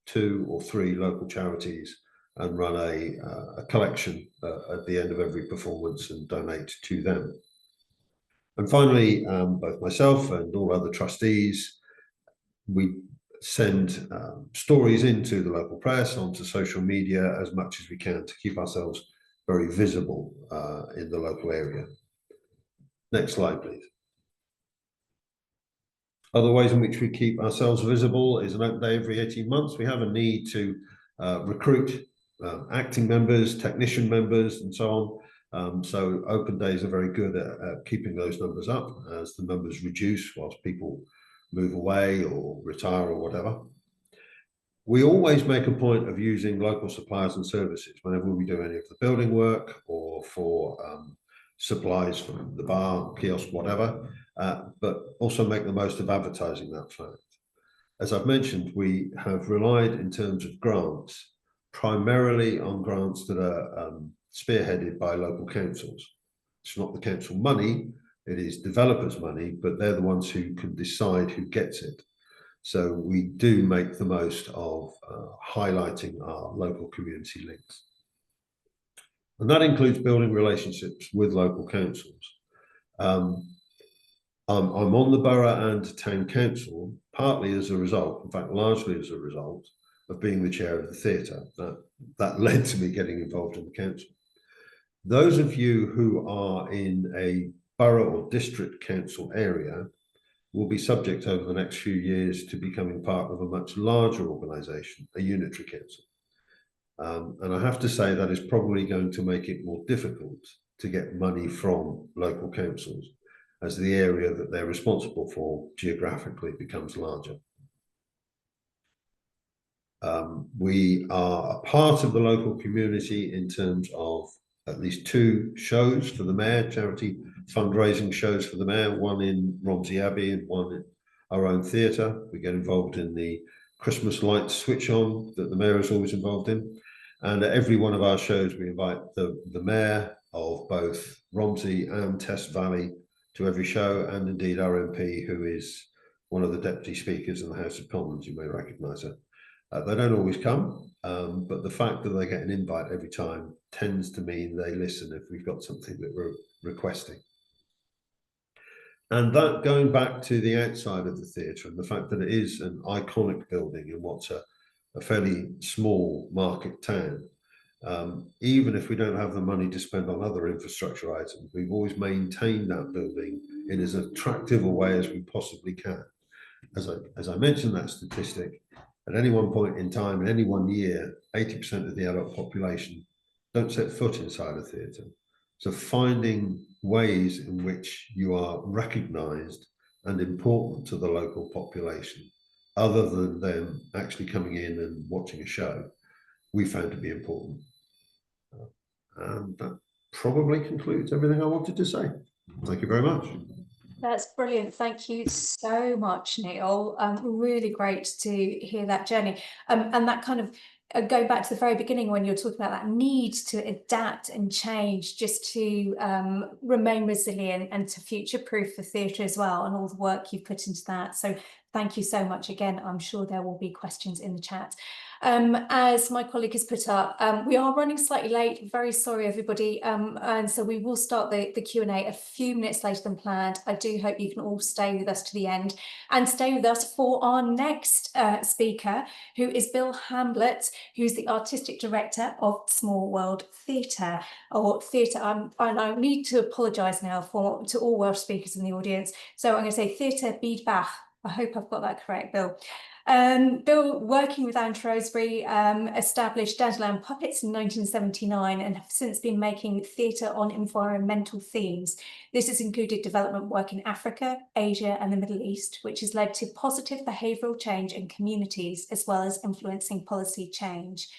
2 or 3 local charities and run a collection at the end of every performance and donate to them. And finally, both myself and all other trustees, we send stories into the local press, onto social media as much as we can to keep ourselves very visible in the local area. Next slide, please. Other ways in which we keep ourselves visible is an open day every 18 months. We have a need to recruit acting members, technician members, and so on. So open days are very good at keeping those numbers up as the numbers reduce whilst people move away or retire or whatever. We always make a point of using local suppliers and services whenever we do any of the building work or for supplies from the bar, kiosk, whatever, but also make the most of advertising that fact. As I've mentioned, we have relied in terms of grants primarily on grants that are spearheaded by local councils. It's not the council money, it is developers' money, but they're the ones who can decide who gets it. So we do make the most of highlighting our local community links. And that includes building relationships with local councils. I'm on the borough and town council, partly as a result, in fact, largely as a result of being the chair of the theatre. That led to me getting involved in the council. Those of you who are in a borough or district council area will be subject over the next few years to becoming part of a much larger organisation, a unitary council. And I have to say that is probably going to make it more difficult to get money from local councils as the area that they're responsible for geographically becomes larger. We are a part of the local community in terms of at least 2 shows for the mayor, charity fundraising shows for the mayor, one in Romsey Abbey and one in our own theatre. We get involved in the Christmas lights switch on that the mayor is always involved in. And at every one of our shows, we invite the mayor of both Romsey and Test Valley to every show, and indeed our MP, who is one of the deputy speakers in the House of Commons. You may recognise her. They don't always come, but the fact that they get an invite every time tends to mean they listen if we've got something that we're requesting. And that, going back to the outside of the theatre and the fact that it is an iconic building in what's a fairly small market town, even if we don't have the money to spend on other infrastructure items, we've always maintained that building in as attractive a way as we possibly can. As I mentioned that statistic, at any one point in time, in any one year, 80% of the adult population don't set foot inside a theatre. So finding ways in which you are recognised and important to the local population, other than them actually coming in and watching a show, we found to be important. And that probably concludes everything I wanted to say. Thank you very much. That's brilliant. Thank you so much, Neil. Really great to hear that journey. And that kind of go back to the very beginning when you're talking about that need to adapt and change just to remain resilient and to future-proof the theatre as well, and all the work you've put into that. So thank you so much again. I'm sure there will be questions in the chat. As my colleague has put up, we are running slightly late. Very sorry, everybody. And so we will start the Q&A a few minutes later than planned. I do hope you can all stay with us to the end and stay with us for our next speaker, who is Bill Hamblett, who's the Artistic Director of Small World Theatre, or Theatre. And I need to apologise now to all Welsh speakers in the audience. So I'm going to say Theatre Byd Bach. I hope I've got that correct, Bill. Bill, working with Anne Shrewsbury, established Dandelion Puppets in 1979 and have since been making theatre on environmental themes. This has included development work in Africa, Asia and the Middle East, which has led to positive behavioural change in communities as well as influencing policy change.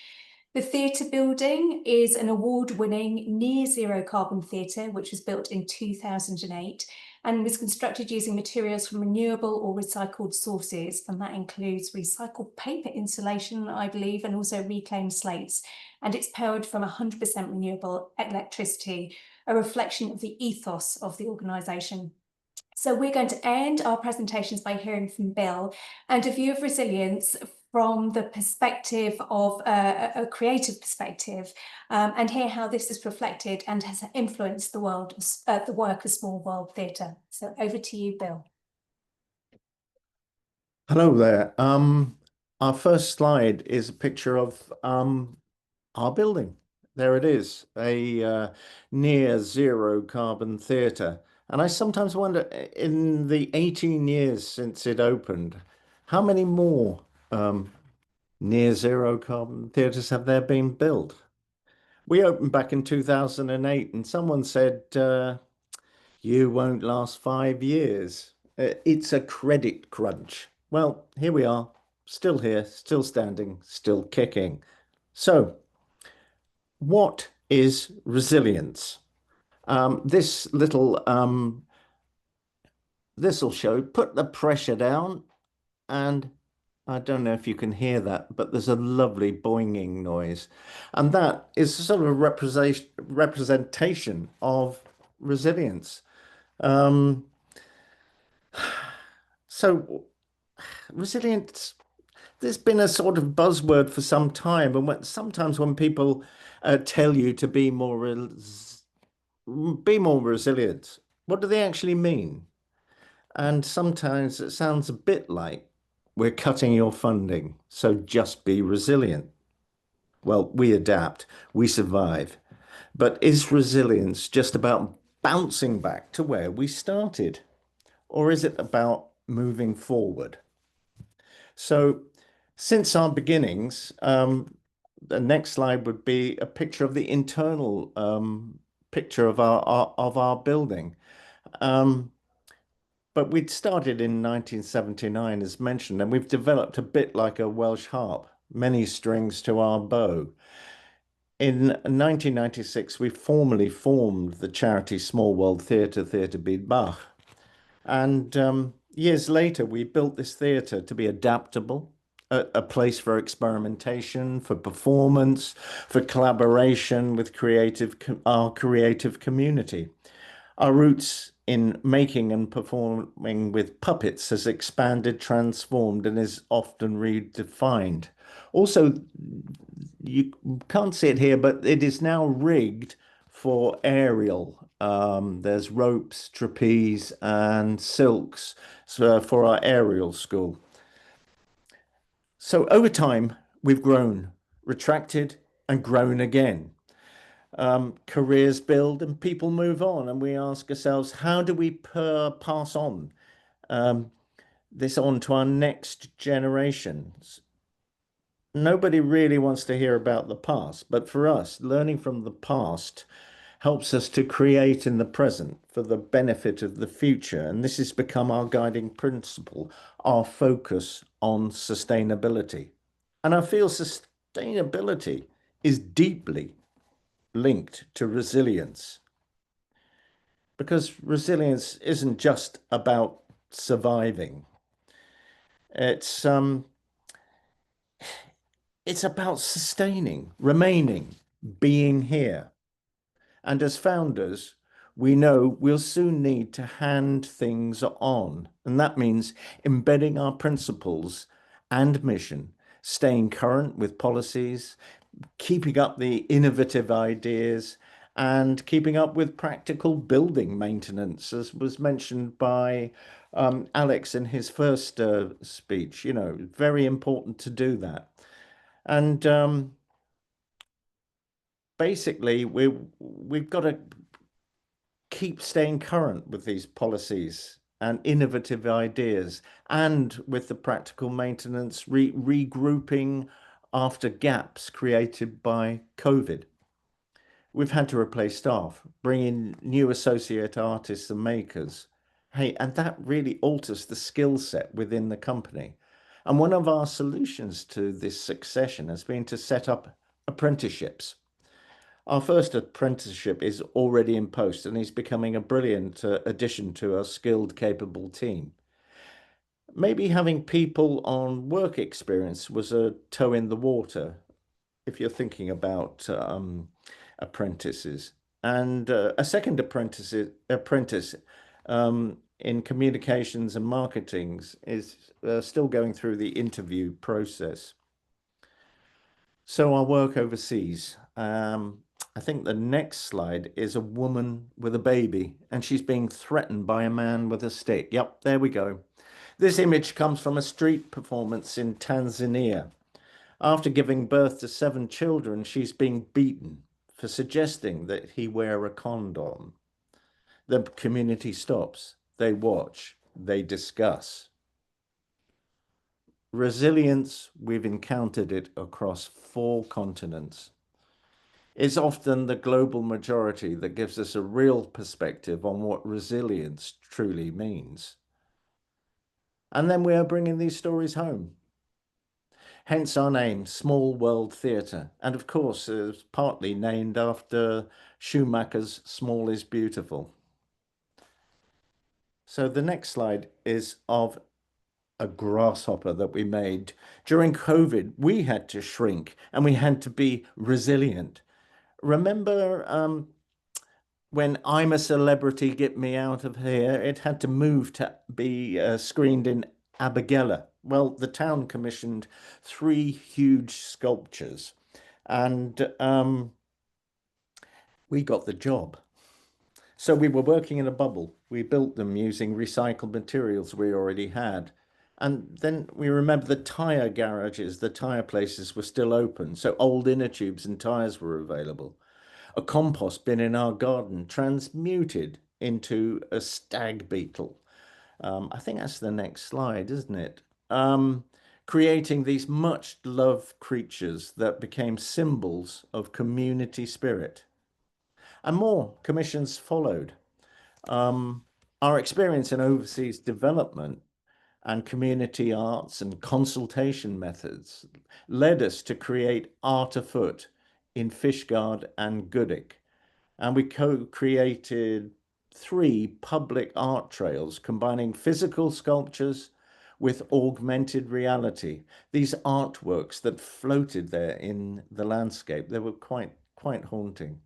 The theatre building is an award-winning near-zero carbon theatre, which was built in 2008 and was constructed using materials from renewable or recycled sources. And that includes recycled paper insulation, I believe, and also reclaimed slates. And it's powered from 100% renewable electricity, a reflection of the ethos of the organisation. So we're going to end our presentations by hearing from Bill and a view of resilience from the perspective of a creative perspective, and hear how this is reflected and has influenced the world, the work of Small World Theatre. So over to you, Bill. Hello there. Our first slide is a picture of our building. There it is, a near zero carbon theatre. And I sometimes wonder, in the 18 years since it opened, how many more near zero carbon theatres have there been built? We opened back in 2008 and someone said, you won't last 5 years. It's a credit crunch. Well, here we are, still here, still standing, still kicking. So, what is resilience? This little, this will show, put the pressure down, and I don't know if you can hear that, but there's a lovely boinging noise. And that is sort of a representation of resilience. So resilience, there's been a sort of buzzword for some time, and sometimes when people tell you to be more resilient, what do they actually mean? And sometimes it sounds a bit like we're cutting your funding, so just be resilient. Well, we adapt, we survive. But is resilience just about bouncing back to where we started? Or is it about moving forward? So since our beginnings, the next slide would be a picture of the internal picture of our building. But we'd started in 1979, as mentioned, and we've developed a bit like a Welsh harp, many strings to our bow. In 1996, we formally formed the charity Small World Theatre, Theatre Byd Bach. And years later, we built this theatre to be adaptable, a place for experimentation, for performance, for collaboration with our creative community. Our roots in making and performing with puppets has expanded, transformed, and is often redefined. Also, you can't see it here, but it is now rigged for aerial. There's ropes, trapeze, and silks for our aerial school. So over time, we've grown, retracted, and grown again. Careers build and people move on, and we ask ourselves, how do we pass on this on to our next generations? Nobody really wants to hear about the past, but for us, learning from the past helps us to create in the present for the benefit of the future. And this has become our guiding principle, our focus on sustainability. And I feel sustainability is deeply linked to resilience, because resilience isn't just about surviving. It's about sustaining, remaining, being here. And as founders, we know we'll soon need to hand things on. And that means embedding our principles and mission, staying current with policies, keeping up the innovative ideas, and keeping up with practical building maintenance, as was mentioned by Alex in his first speech. You know, very important to do that. And basically, we've got to keep staying current with these policies and innovative ideas, and with the practical maintenance, regrouping after gaps created by COVID. We've had to replace staff, bring in new associate artists and makers. Hey, and that really alters the skill set within the company. And one of our solutions to this succession has been to set up apprenticeships. Our first apprenticeship is already in post, and he's becoming a brilliant addition to our skilled, capable team. Maybe having people on work experience was a toe in the water, if you're thinking about apprentices. And a second apprentice in communications and marketing is still going through the interview process. So our work overseas. I think the next slide is a woman with a baby, and she's being threatened by a man with a stick. Yep, there we go. This image comes from a street performance in Tanzania. After giving birth to 7 children, she's being beaten for suggesting that he wear a condom. The community stops, they watch, they discuss. Resilience, we've encountered it across 4 continents. It's often the global majority that gives us a real perspective on what resilience truly means. And then we are bringing these stories home. Hence our name, Small World Theatre. And of course, it's partly named after Schumacher's Small is Beautiful. So the next slide is of a grasshopper that we made. During COVID, we had to shrink and we had to be resilient. Remember when I'm a Celebrity, Get Me Out of Here? It had to move to be screened in Abergele. Well, the town commissioned 3 huge sculptures and we got the job. So we were working in a bubble. We built them using recycled materials we already had. And then we remember the tyre garages, the tyre places were still open. So old inner tubes and tyres were available. A compost bin in our garden transmuted into a stag beetle. I think that's the next slide, isn't it? Creating these much loved creatures that became symbols of community spirit. And more commissions followed. Our experience in overseas development and community arts and consultation methods led us to create Art Afoot in Fishguard and Goodwick. And we co-created 3 public art trails combining physical sculptures with augmented reality. These artworks that floated there in the landscape, they were quite haunting.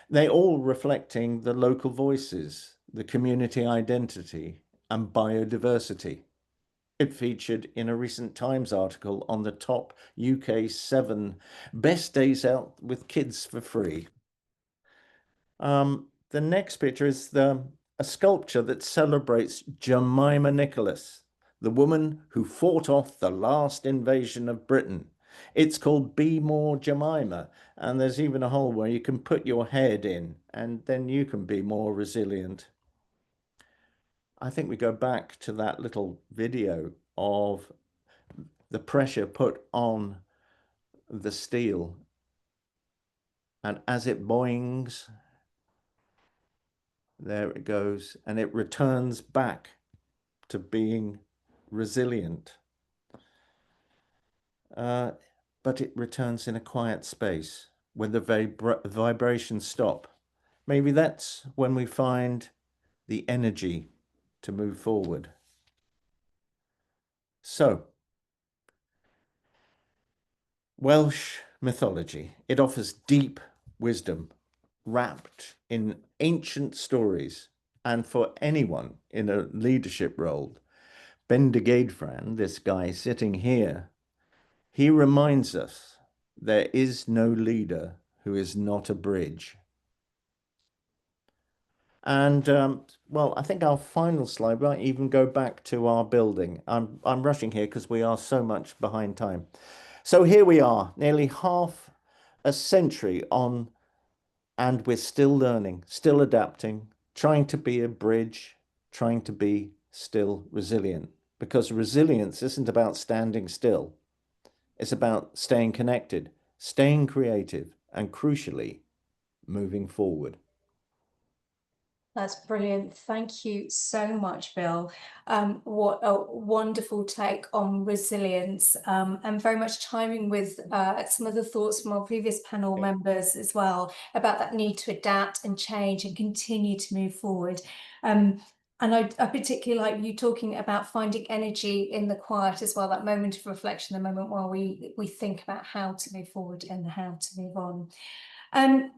They all reflecting the local voices, the community identity and biodiversity. It featured in a recent Times article on the top UK 7 best days out with kids for free. The next picture is a sculpture that celebrates Jemima Nicholas, the woman who fought off the last invasion of Britain. It's called Be More Jemima, and there's even a hole where you can put your head in and then you can be more resilient. I think we go back to that little video of the pressure put on the steel, and as it boings, there it goes, and it returns back to being resilient. But it returns in a quiet space when the vibrations stop. Maybe that's when we find the energy to move forward. So, Welsh mythology, it offers deep wisdom wrapped in ancient stories, and for anyone in a leadership role. Bendigeidfran, this guy sitting here, he reminds us there is no leader who is not a bridge. And well, I think our final slide might even go back to our building. I'm rushing here because we are so much behind time. So here we are, nearly half a century on, and we're still learning, still adapting, trying to be a bridge, trying to be still resilient. Because resilience isn't about standing still. It's about staying connected, staying creative, and crucially, moving forward. That's brilliant. Thank you so much, Bill. What a wonderful take on resilience, and very much chiming with some of the thoughts from our previous panel members as well about that need to adapt and change and continue to move forward. And I particularly like you talking about finding energy in the quiet as well, that moment of reflection, the moment where we think about how to move forward and how to move on.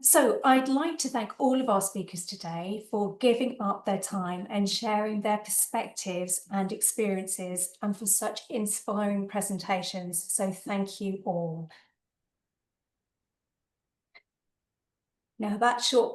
So I'd like to thank all of our speakers today for giving up their time and sharing their perspectives and experiences, and for such inspiring presentations. So thank you all. Now that short